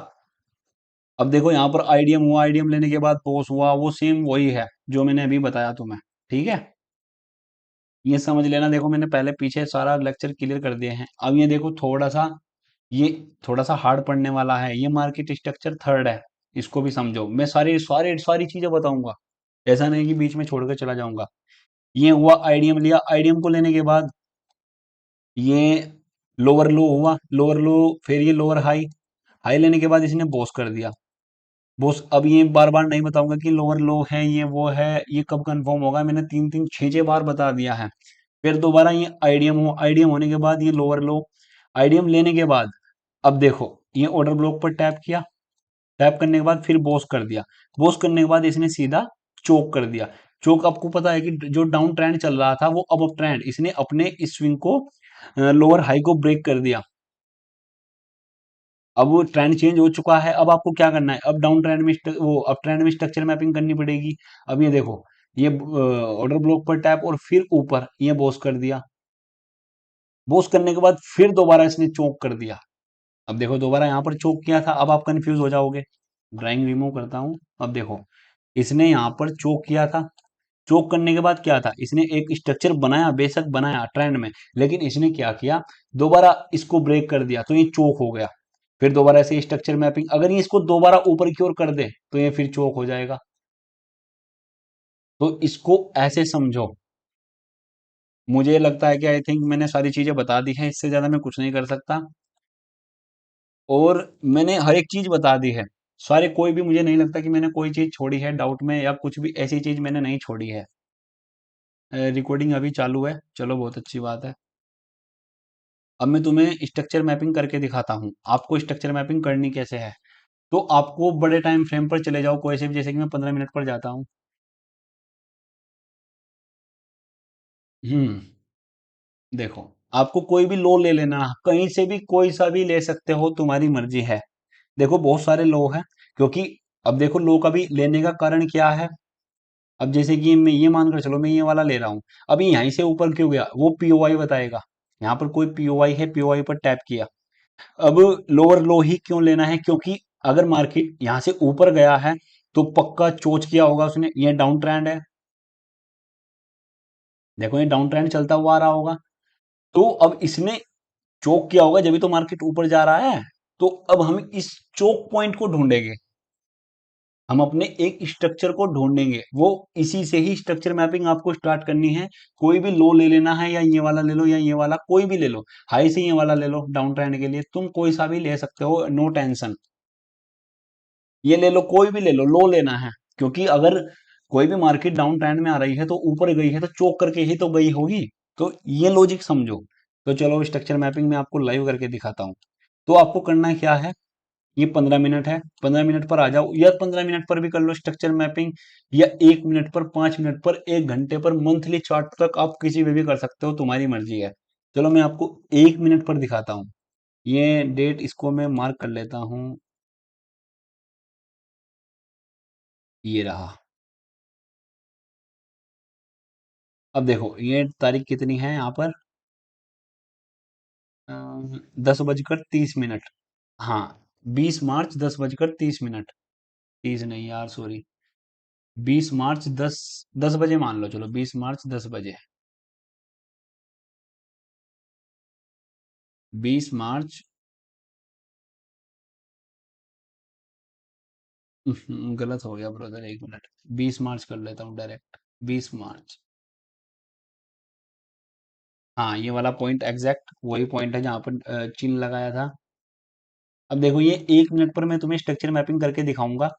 अब देखो यहाँ पर आईडीएम हुआ, आईडीएम लेने के बाद पोस हुआ, वो सेम वही है जो मैंने अभी बताया तुम्हें। ठीक है, ये समझ लेना। देखो मैंने पहले पीछे सारा लेक्चर क्लियर कर दिए हैं। अब ये देखो ये थोड़ा सा हार्ड पढ़ने वाला है, ये मार्केट स्ट्रक्चर थर्ड है। इसको भी समझो, मैं सारी सारी सारी चीजें बताऊंगा, ऐसा नहीं कि बीच में छोड़कर चला जाऊंगा। ये हुआ आईडीएम लिया, आईडीएम को लेने के बाद ये लोअर लो हुआ, लोअर लो, फिर ये लोअर हाई, हाई लेने के बाद इसने बॉस कर दिया, बॉस। अब ये बार बार नहीं बताऊंगा कि लोअर लो है, ये वो है, ये कब कंफर्म होगा, मैंने तीन तीन छह छह बार बता दिया है। फिर दोबारा ये आईडीएम हो, आईडीएम होने के बाद ये लोअर लो, आईडीएम लेने के बाद अब देखो ये ऑर्डर ब्लॉक पर टैप किया, टैप करने के बाद फिर बॉस कर दिया, बॉस करने के बाद इसने सीधा चोक कर दिया। चोक, आपको पता है कि जो डाउन ट्रेंड चल रहा था वो अब अप ट्रेंड, इसने अपने इस स्विंग को लोअर हाई को ब्रेक कर दिया। अब वो ट्रेंड चेंज हो चुका है, अब आपको क्या करना है, अब डाउन ट्रेंड में वो अप ट्रेंड में स्ट्रक्चर मैपिंग करनी पड़ेगी। अब ये देखो, ये ऑर्डर ब्लॉक पर टैप और फिर ऊपर ये बॉस कर दिया, बॉस करने के बाद फिर दोबारा इसने चोक कर दिया। अब देखो दोबारा यहाँ पर चोक किया था, अब आप कंफ्यूज हो जाओगे। ड्राइंग रिमूव करता हूँ। अब देखो, इसने यहाँ पर चोक किया था, चोक करने के बाद क्या था, इसने एक स्ट्रक्चर बनाया, बेशक बनाया ट्रेंड में, लेकिन इसने क्या किया, दोबारा इसको ब्रेक कर दिया, तो ये चोक हो गया। फिर दोबारा ऐसे स्ट्रक्चर मैपिंग, अगर ये इसको दोबारा ऊपर की ओर कर दे तो ये फिर चोक हो जाएगा। तो इसको ऐसे समझो। मुझे लगता है कि आई थिंक मैंने सारी चीजें बता दी हैं, इससे ज्यादा मैं कुछ नहीं कर सकता। और मैंने हर एक चीज बता दी है सारे, कोई भी मुझे नहीं लगता कि मैंने कोई चीज छोड़ी है डाउट में, या कुछ भी ऐसी चीज मैंने नहीं छोड़ी है। रिकॉर्डिंग अभी चालू है, चलो बहुत अच्छी बात है। अब मैं तुम्हें स्ट्रक्चर मैपिंग करके दिखाता हूँ, आपको स्ट्रक्चर मैपिंग करनी कैसे है। तो आपको बड़े टाइम फ्रेम पर चले जाओ कोई से भी, जैसे कि मैं 15 मिनट पर जाता हूँ। हम्म, देखो, आपको कोई भी लो ले लेना, कहीं से भी कोई सा भी ले सकते हो, तुम्हारी मर्जी है। देखो बहुत सारे लो हैं, क्योंकि अब देखो लो का भी लेने का कारण क्या है। अब जैसे कि मैं ये मानकर चलो मैं ये वाला ले रहा हूँ, अभी यहीं से ऊपर क्यों गया, वो पीओआई बताएगा। यहाँ पर कोई पीओआई है, पीओआई पर टैप किया। अब लोअर लो ही क्यों लेना है, क्योंकि अगर मार्केट यहाँ से ऊपर गया है तो पक्का चोच किया होगा उसने, ये डाउन ट्रेंड है। देखो ये डाउन ट्रेंड चलता हुआ आ रहा होगा, तो अब इसने चोक किया होगा, जब भी तो मार्केट ऊपर जा रहा है। तो अब हम इस चोक पॉइंट को ढूंढेंगे, हम अपने एक स्ट्रक्चर को ढूंढेंगे, वो इसी से ही स्ट्रक्चर मैपिंग आपको स्टार्ट करनी है। कोई भी लो ले लेना है, या ये वाला ले लो, या ये वाला कोई भी ले लो, हाई से ये वाला ले लो, डाउन ट्रेंड के लिए तुम कोई सा भी ले सकते हो, नो टेंशन। ये ले लो, कोई भी ले लो लेना है, क्योंकि अगर कोई भी मार्केट डाउन ट्रेंड में आ रही है तो ऊपर गई है तो चोक करके ही तो गई होगी। तो ये लॉजिक समझो। तो चलो स्ट्रक्चर मैपिंग में आपको लाइव करके दिखाता हूँ। तो आपको करना क्या है, ये 15 मिनट है, 15 मिनट पर आ जाओ, या 15 मिनट पर भी कर लो स्ट्रक्चर मैपिंग। या 1 मिनट पर, 5 मिनट पर, 1 घंटे पर, मंथली चार्ट तक आप किसी पे भी कर सकते हो, तुम्हारी मर्जी है। चलो मैं आपको 1 मिनट पर दिखाता हूँ। ये डेट इसको मैं मार्क कर लेता हूँ। ये रहा। अब देखो ये तारीख कितनी है यहाँ पर, 10 बजकर 30 मिनट। हाँ, 20 मार्च 10 बजकर 30 मिनट। 30 नहीं यार, सॉरी, 20 मार्च 10 10 बजे मान लो, चलो 20 मार्च 10 बजे। 20 मार्च, गलत हो गया ब्रदर, 1 मिनट। 20 मार्च कर लेता हूँ डायरेक्ट। 20 मार्च। हाँ, ये वाला पॉइंट एग्जैक्ट वही पॉइंट है जहाँ पर चिन्ह लगाया था। अब देखो ये 1 मिनट पर मैं तुम्हें स्ट्रक्चर मैपिंग करके दिखाऊंगा।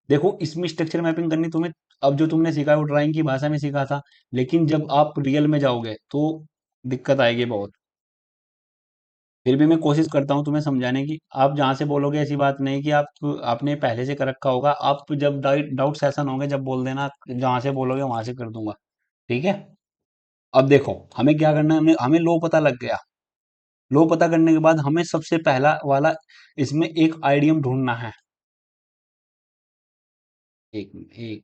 देखो इसमें स्ट्रक्चर मैपिंग करनी तुम्हें, अब जो तुमने सीखा है वो ड्राइंग की भाषा में सीखा था, लेकिन जब आप रियल में जाओगे तो दिक्कत आएगी बहुत। फिर भी मैं कोशिश करता हूँ तुम्हें समझाने की। आप जहाँ से बोलोगे ऐसी बात नहीं कि आप आपने पहले से कर रखा होगा, आप जब डाउट सेशन होंगे जब बोल देना, जहाँ से बोलोगे वहां से कर दूंगा। ठीक है। अब देखो हमें क्या करना है, हमें हमें लो पता लग गया। लो पता करने के बाद हमें सबसे पहला वाला इसमें एक आइडियम ढूंढना है। एक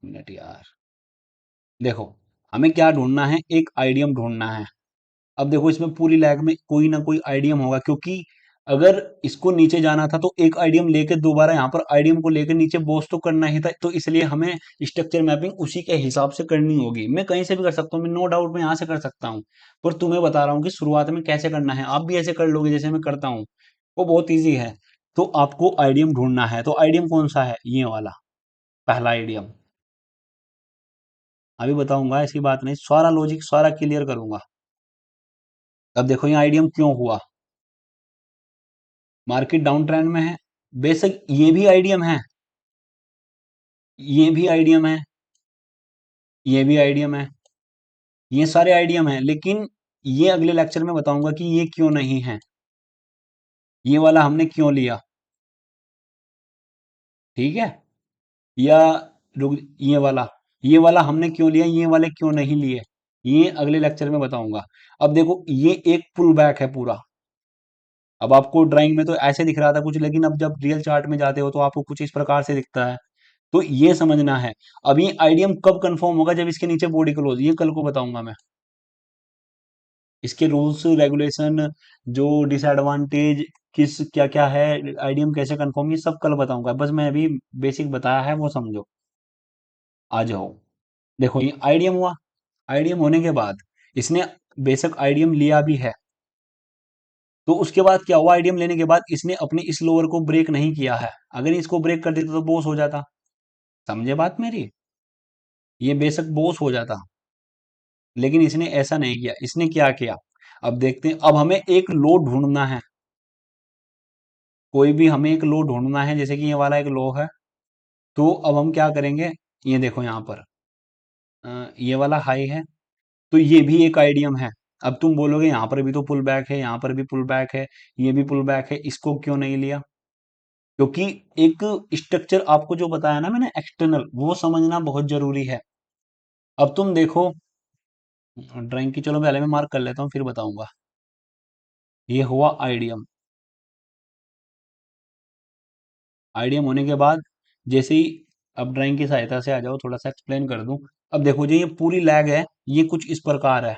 मिनट यार। देखो हमें क्या ढूंढना है, एक आइडियम ढूंढना है। अब देखो इसमें पूरी लैग में कोई ना कोई आइडियम होगा, क्योंकि अगर इसको नीचे जाना था तो एक आइडियम लेके दोबारा यहाँ पर आइडियम को लेकर नीचे बोस तो करना ही था, तो इसलिए हमें स्ट्रक्चर मैपिंग उसी के हिसाब से करनी होगी। मैं कहीं से भी कर सकता हूँ, मैं नो डाउट मैं यहाँ से कर सकता हूँ, पर तुम्हें बता रहा हूँ कि शुरुआत में कैसे करना है। आप भी ऐसे कर लोगे जैसे मैं करता हूँ, वो बहुत ईजी है। तो आपको आइडियम ढूंढना है, तो आइडियम कौन सा है, ये वाला पहला आइडियम। अभी बताऊंगा, ऐसी बात नहीं, सारा लॉजिक सारा क्लियर करूंगा। अब देखो ये आइडियम क्यों हुआ, मार्केट डाउन ट्रेंड में है, बेशक ये भी आइडियम है, ये भी आइडियम है, ये भी आइडियम है, ये सारे आइडियम हैं, लेकिन ये अगले लेक्चर में बताऊंगा कि ये क्यों नहीं है, ये वाला हमने क्यों लिया। ठीक है। या रुक, ये वाला हमने क्यों लिया, ये वाले क्यों नहीं लिए, ये अगले लेक्चर में बताऊंगा। अब देखो ये एक पुल बैक है पूरा। अब आपको ड्राइंग में तो ऐसे दिख रहा था कुछ, लेकिन अब जब रियल चार्ट में जाते हो तो आपको कुछ इस प्रकार से दिखता है। तो ये समझना है। अब ये आइडियम कब कंफर्म होगा, जब इसके नीचे बॉडी क्लोज, ये कल को बताऊंगा मैं। इसके रूल्स रेगुलेशन, जो डिसएडवांटेज, किस क्या क्या है, आइडियम कैसे कंफर्म, ये सब कल बताऊंगा। बस मैं अभी बेसिक बताया है वो समझो। आ जाओ। देखो ये आइडियम हुआ। आइडियम होने के बाद इसने बेशक आइडियम लिया भी है, तो उसके बाद क्या हुआ, आइडियम लेने के बाद इसने अपने इस लोअर को ब्रेक नहीं किया है। अगर इसको ब्रेक कर देता तो बॉस हो जाता। समझे बात मेरी, ये बेशक बॉस हो जाता, लेकिन इसने ऐसा नहीं किया। इसने क्या किया, अब देखते हैं। अब हमें एक लो ढूंढना है, कोई भी हमें एक लो ढूंढना है, जैसे कि ये वाला एक लो है। तो अब हम क्या करेंगे, ये देखो यहाँ पर ये वाला हाई है, तो ये भी एक आइडियम है। अब तुम बोलोगे यहाँ पर भी तो पुल बैक है, यहाँ पर भी पुल बैक है, ये भी पुल बैक है, इसको क्यों नहीं लिया, क्योंकि एक स्ट्रक्चर आपको जो बताया ना मैंने एक्सटर्नल, वो समझना बहुत जरूरी है। अब तुम देखो ड्राइंग की, चलो पहले मैं मार्क कर लेता हूँ फिर बताऊंगा। ये हुआ आइडियम। आइडियम होने के बाद जैसे ही, अब ड्राइंग की सहायता से आ जाओ, थोड़ा सा एक्सप्लेन कर दूं। अब देखो जी ये पूरी लैग है, ये कुछ इस प्रकार है।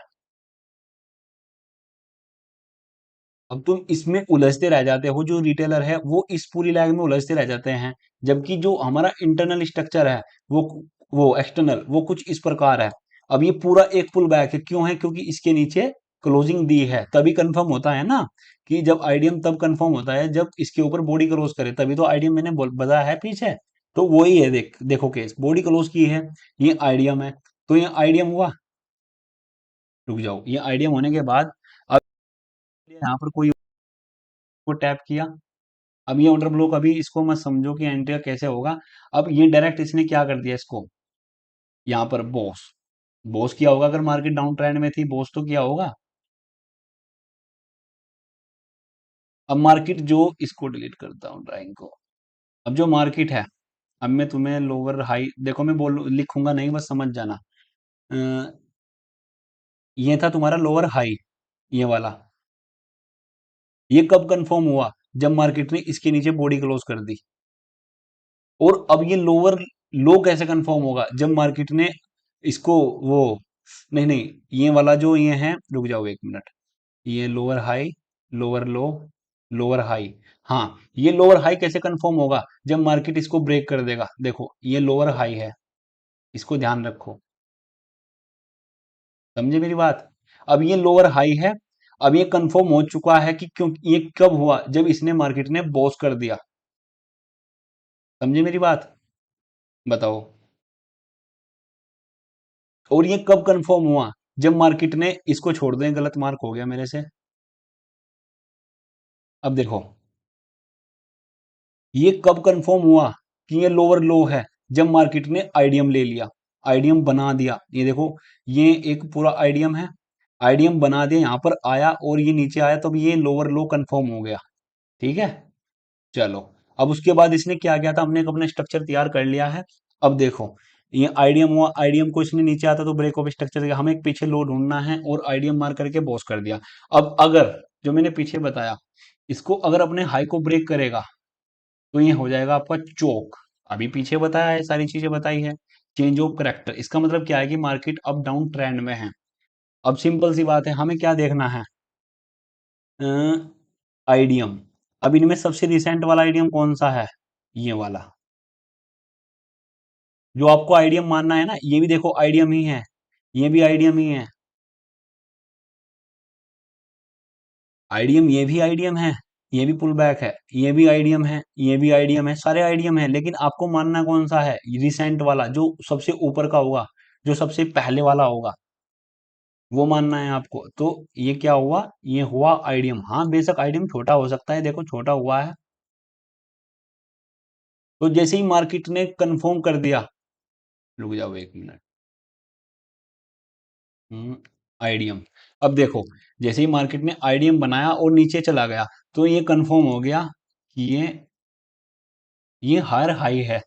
अब तुम इसमें उलझते रह जाते हो, जो रिटेलर है वो इस पूरी लैग में उलझते रह जाते हैं, जबकि जो हमारा इंटरनल स्ट्रक्चर है, वो वो एक्सटर्नल वो कुछ इस प्रकार है। अब ये पूरा एक पुल बैक है, क्यों है, क्योंकि इसके नीचे क्लोजिंग दी है, तभी कंफर्म होता है ना। कि जब आईडीएम तब कंफर्म होता है जब इसके ऊपर बॉडी क्लोज करे, तभी तो आईडीएम मैंने बताया है पीछे। तो वही है, देखो केस बॉडी क्लोज की है, ये आईडीएम है। तो ये आईडीएम हुआ। रुक जाओ, ये आईडीएम होने के बाद अब यहाँ पर कोई को टैप किया। अब ये ऑर्डर ब्लॉक, अभी इसको मत समझो कि एंट्री कैसे होगा। अब ये डायरेक्ट इसने क्या कर दिया, इसको यहाँ पर बॉस, बॉस किया होगा। अगर मार्केट डाउन ट्रेंड में थी, बॉस तो किया होगा। अब मार्केट जो, इसको डिलीट करता हूँ ड्राइंग को। अब जो मार्केट है, अब मैं तुम्हें लोअर हाई देखो, मैं बोल लिखूंगा नहीं, बस समझ जाना। अ, ये था तुम्हारा लोअर हाई, ये वाला। ये कब कंफर्म हुआ? जब मार्केट ने इसके नीचे बॉडी क्लोज कर दी। और अब ये लोअर लो कैसे कंफर्म होगा? जब मार्केट ने इसको वो, नहीं नहीं, ये वाला जो ये है, रुक जाओ एक मिनट, ये lower high, lower low, lower high. हाँ, ये लोअर हाई कैसे कंफर्म होगा? जब मार्केट इसको ब्रेक कर देगा। देखो ये लोअर हाई है, इसको ध्यान रखो, समझे मेरी बात? अब ये लोअर हाई है। अब ये कंफर्म हो चुका है कि क्यों, ये कब हुआ? जब इसने मार्केट ने बॉस कर दिया। समझे मेरी बात? बताओ। और ये कब कंफर्म हुआ? जब मार्केट ने इसको छोड़ दें, गलत मार्क हो गया मेरे से। अब देखो, ये कब कंफर्म हुआ कि ये लोअर लो है? जब मार्केट ने आईडीएम ले लिया, आईडीएम बना दिया। ये देखो, ये एक पूरा आईडीएम है, आईडीएम बना दिया, यहां पर आया और ये नीचे आया, तब ये लोअर लो कंफर्म हो गया। ठीक है, चलो। अब उसके बाद इसने क्या किया था? हमने एक अपना स्ट्रक्चर तैयार कर लिया है। अब देखो, ये आईडीएम हुआ, आईडीएम को इसने नीचे आता तो ब्रेक ऑफ स्ट्रक्चर दिया, हमें एक पीछे लो ढूंढना है और आईडीएम मार करके बॉस कर दिया। अब अगर, जो मैंने पीछे बताया, इसको अगर अपने हाई को ब्रेक करेगा तो ये हो जाएगा आपका चोक। अभी पीछे बताया है, सारी चीजें बताई है। चेंज ऑफ करेक्टर, इसका मतलब क्या है कि मार्केट अप डाउन ट्रेंड में है। अब सिंपल सी बात है, हमें क्या देखना है? आईडीएम। अब इनमें सबसे रिसेंट वाला आईडीएम कौन सा है? ये वाला, जो आपको आईडीएम मानना है ना, ये भी देखो आईडीएम ही है, ये भी आईडीएम ही है। आईडीएम, ये भी आईडीएम है, ये भी पुल बैक है, ये भी आईडीएम है, ये भी आईडीएम है, सारे आईडीएम है। लेकिन आपको मानना कौन सा है? रिसेंट वाला, जो सबसे ऊपर का होगा, जो सबसे पहले वाला होगा, वो मानना है आपको। तो ये क्या हुआ? ये हुआ आईडीएम। हाँ, बेशक आईडीएम छोटा हो सकता है, देखो छोटा हुआ है। तो जैसे ही मार्केट ने कंफर्म कर दिया, रुक जाओ एक मिनट, आईडीएम। अब देखो, जैसे ही मार्केट ने आईडीएम बनाया और नीचे चला गया, तो ये कंफर्म हो गया कि ये हायर हाई है।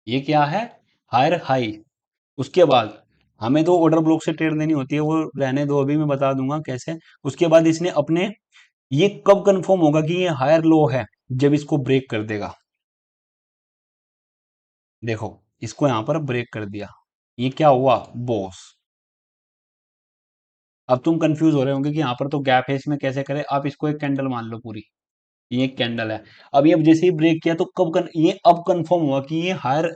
ये क्या है? Higher high. उसके बाद हमें तो ऑर्डर ब्लॉक से ट्रेड देनी होती है, वो रहने दो, अभी मैं बता दूंगा कैसे। उसके बाद इसने अपने, ये कब कंफर्म होगा कि ये हायर लो है? जब इसको ब्रेक कर देगा। देखो, इसको यहां पर ब्रेक कर दिया, ये क्या हुआ? बॉस। अब तुम कंफ्यूज हो रहे होंगे कि यहाँ पर तो गैप है, इसमें कैसे करें? आप इसको एक कैंडल मान लो पूरी, ये एक कैंडल है। अब ये जैसे ही ब्रेक किया तो ये अब कंफर्म हुआ कि ये higher,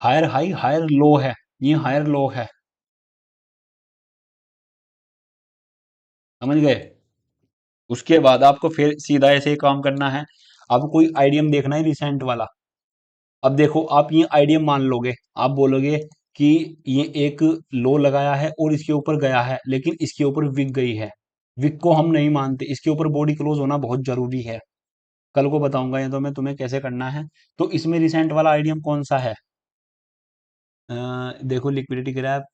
higher high, higher low है, ये हायर लो है। समझ गए? उसके बाद आपको फिर सीधा ऐसे ही काम करना है। आपको कोई आईडीएम देखना है रिसेंट वाला। अब देखो, आप ये आईडीएम मान लोगे, आप बोलोगे कि ये एक लो लगाया है और इसके ऊपर गया है, लेकिन इसके ऊपर विक गई है। विक को हम नहीं मानते, इसके ऊपर बॉडी क्लोज होना बहुत जरूरी है। कल को बताऊंगा ये तो मैं तुम्हें कैसे करना है। तो इसमें रिसेंट वाला आईडीएम कौन सा है? देखो, लिक्विडिटी ग्रैप,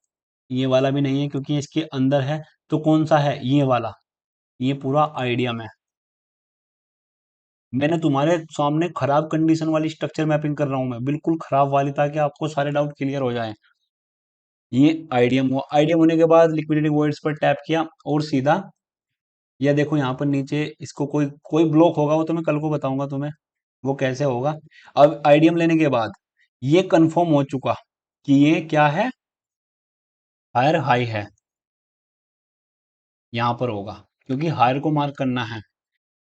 ये वाला भी नहीं है क्योंकि इसके अंदर है। तो कौन सा है? ये वाला, ये पूरा आईडीएम है। मैंने तुम्हारे सामने खराब कंडीशन वाली स्ट्रक्चर मैपिंग कर रहा हूं, मैं बिल्कुल खराब वाली, ताकि आपको सारे डाउट क्लियर हो जाएं। ये आईडीएम हुआ, आईडीएम होने के बाद लिक्विडिटी वॉइड्स पर टैप किया और सीधा, या देखो यहाँ पर नीचे इसको कोई कोई ब्लॉक होगा, वो तो मैं कल को बताऊंगा तुम्हें वो कैसे होगा। अब आईडीएम लेने के बाद ये कंफर्म हो चुका कि ये क्या है? हायर हाई है, यहां पर होगा, क्योंकि हायर को मार्क करना है।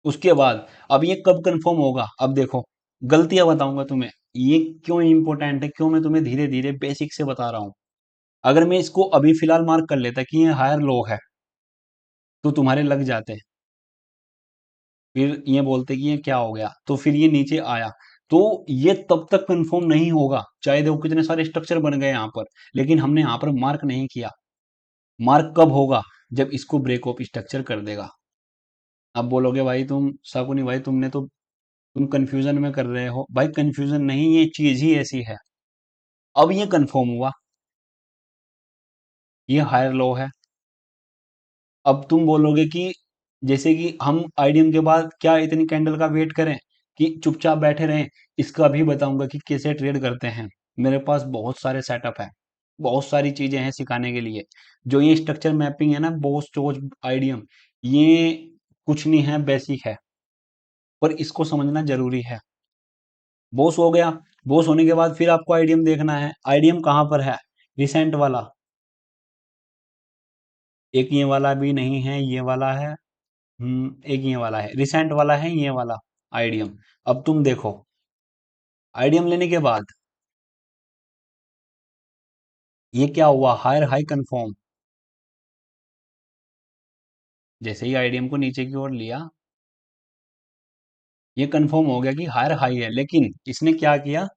उसके बाद अब ये कब कंफर्म होगा? अब देखो, गलतियां बताऊंगा तुम्हें, ये क्यों इंपॉर्टेंट है, क्यों मैं तुम्हें धीरे धीरे बेसिक से बता रहा हूं। अगर मैं इसको अभी फिलहाल मार्क कर लेता कि ये हायर लो है, तो तुम्हारे लग जाते, फिर ये बोलते कि ये क्या हो गया, तो फिर ये नीचे आया। तो ये तब तक कंफर्म नहीं होगा, चाहे देखो कितने सारे स्ट्रक्चर बन गए यहाँ पर, लेकिन हमने यहाँ पर मार्क नहीं किया। मार्क कब होगा? जब इसको ब्रेक ऑफ स्ट्रक्चर कर देगा। अब बोलोगे भाई तुम शकुनी भाई, तुम कंफ्यूजन में कर रहे हो। भाई कंफ्यूजन नहीं, ये चीज ही ऐसी है। अब ये कंफर्म हुआ, ये हायर लो है। अब तुम बोलोगे कि जैसे कि हम आईडीएम के बाद क्या इतनी कैंडल का वेट करें? कि चुपचाप बैठे रहें। इसका भी बताऊंगा कि कैसे ट्रेड करते हैं। मेरे पास बहुत सारे सेटअप है, बहुत सारी चीजें हैं सिखाने के लिए। जो ये स्ट्रक्चर मैपिंग है ना, बोस टोज आइडियम, ये कुछ नहीं है, बेसिक है, पर इसको समझना जरूरी है। बोस हो गया। बोस होने के बाद फिर आपको आइडियम देखना है। आइडियम कहाँ पर है? रिसेंट वाला। एक ये वाला भी नहीं है, ये वाला है। एक ये वाला है, रिसेंट वाला है ये वाला आइडियम। अब तुम देखो, आइडियम लेने के बाद ये क्या हुआ? Higher high confirm. जैसे ही आइडियम को नीचे की ओर लिया, ये कंफर्म हो गया कि हायर हाई है, लेकिन इसने क्या किया?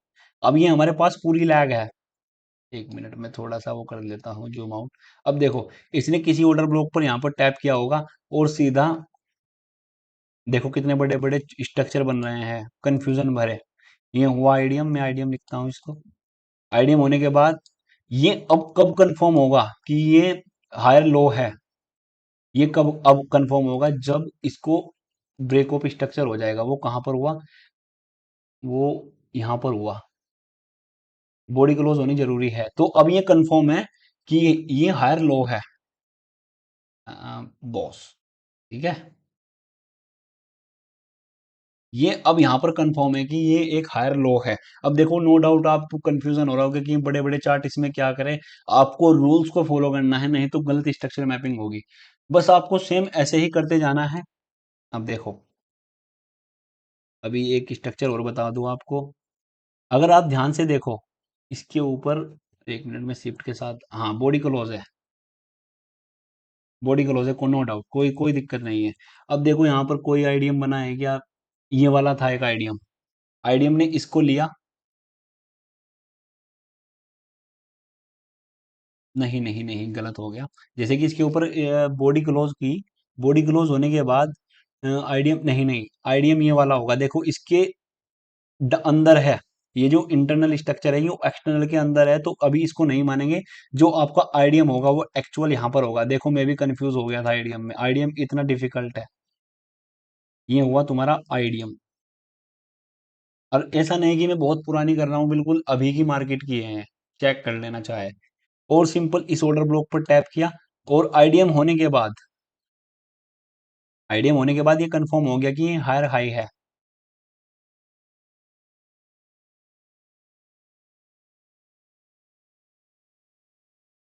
अब ये हमारे पास पूरी लैग है। एक मिनट में थोड़ा सा वो कर लेता हूँ जूम आउट। अब देखो, इसने किसी ऑर्डर ब्लॉक पर यहाँ पर टैप किया होगा और सीधा देखो कितने बड़े बड़े स्ट्रक्चर बन रहे हैं, कंफ्यूजन भरे। ये हुआ आइडियम, मैं आइडियम लिखता हूँ इसको। आइडियम होने के बाद ये अब कब कंफर्म होगा कि ये हायर लो है? ये कब अब कंफर्म होगा? जब इसको ब्रेक ऑफ स्ट्रक्चर हो जाएगा। वो कहां पर हुआ? वो यहां पर हुआ। बॉडी क्लोज होनी जरूरी है। तो अब ये कंफर्म है कि ये हायर लो है, बॉस। ठीक है, ये अब यहाँ पर कंफर्म है कि ये एक हायर लो है। अब देखो, नो डाउट आपको कंफ्यूजन हो रहा होगा कि बड़े बड़े चार्ट इसमें क्या करें। आपको रूल्स को फॉलो करना है, नहीं तो गलत स्ट्रक्चर मैपिंग होगी। बस आपको सेम ऐसे ही करते जाना है। अब देखो, अभी एक स्ट्रक्चर और बता दूं आपको। अगर आप ध्यान से देखो, इसके ऊपर, एक मिनट में शिफ्ट के साथ, हाँ बॉडी क्लोज है। बॉडी क्लोज है, को नो डाउट, कोई कोई दिक्कत नहीं है। अब देखो यहाँ पर कोई आइडियम बना है क्या? ये वाला था एक आइडियम। आइडियम ने इसको लिया। नहीं नहीं नहीं, गलत हो गया। जैसे कि इसके ऊपर बॉडी क्लोज की, बॉडी क्लोज होने के बाद आइडियम, नहीं नहीं, आइडियम ये वाला होगा। देखो इसके अंदर है। ये जो इंटरनल स्ट्रक्चर है ये एक्सटर्नल के अंदर है, तो अभी इसको नहीं मानेंगे। जो आपका आइडियम होगा वो एक्चुअल यहाँ पर होगा। देखो मैं भी कंफ्यूज हो गया था आइडियम में, आइडियम इतना डिफिकल्ट है। ये हुआ तुम्हारा आइडियम। और ऐसा नहीं कि मैं बहुत पुरानी कर रहा हूँ, बिल्कुल अभी की मार्केट की है, चेक कर लेना चाहे। और सिंपल इस ऑर्डर ब्लॉक पर टैप किया, और आइडियम होने के बाद ये कंफर्म हो गया कि ये हायर हाई है।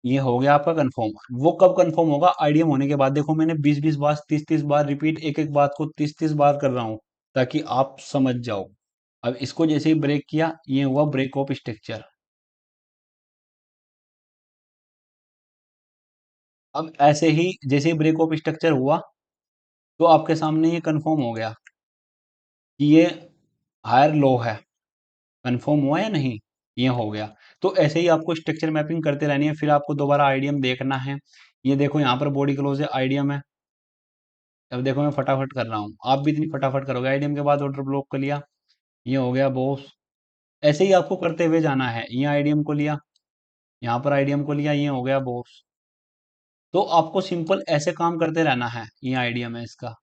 ये हो गया आपका कंफर्म। वो कब कंफर्म होगा? आइडियम होने के बाद। देखो मैंने 20-20 बार, 30-30 बार रिपीट, एक एक बात को 30-30 बार कर रहा हूं, ताकि आप समझ जाओ। अब इसको जैसे ही ब्रेक किया, ये हुआ ब्रेक ऑफ स्ट्रक्चर। अब ऐसे ही जैसे ही ब्रेक ऑफ स्ट्रक्चर हुआ, तो आपके सामने ये कंफर्म हो गया कि ये हायर लो है। कंफर्म हुआ या नहीं? ये हो गया। तो ऐसे ही आपको स्ट्रक्चर मैपिंग करते रहनी है। फिर आपको दोबारा आइडियम देखना है। ये देखो यहाँ पर बॉडी क्लोज है, आइडियम है। अब देखो मैं फटाफट कर रहा हूँ, आप भी इतनी फटाफट करोगे। आइडियम के बाद ऑर्डर ब्लॉक कर लिया, ये हो गया बॉस। ऐसे ही आपको करते हुए जाना है। ये आइडियम को लिया, यहाँ पर आइडियम को लिया, ये हो गया बॉस। तो आपको सिंपल ऐसे काम करते रहना है। ये आइडियम है इसका।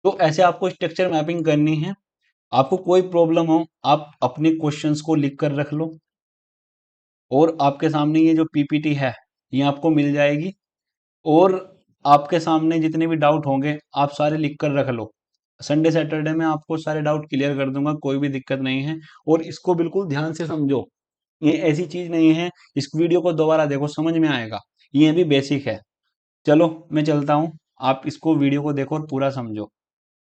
तो ऐसे आपको स्ट्रक्चर मैपिंग करनी है। आपको कोई प्रॉब्लम हो, आप अपने क्वेश्चंस को लिख कर रख लो, और आपके सामने ये जो पीपीटी है ये आपको मिल जाएगी। और आपके सामने जितने भी डाउट होंगे आप सारे लिख कर रख लो। संडे सैटरडे में आपको सारे डाउट क्लियर कर दूंगा, कोई भी दिक्कत नहीं है। और इसको बिल्कुल ध्यान से समझो। ये ऐसी चीज नहीं है, इस वीडियो को दोबारा देखो, समझ में आएगा। ये भी बेसिक है। चलो मैं चलता हूँ, आप इसको वीडियो को देखो और पूरा समझो।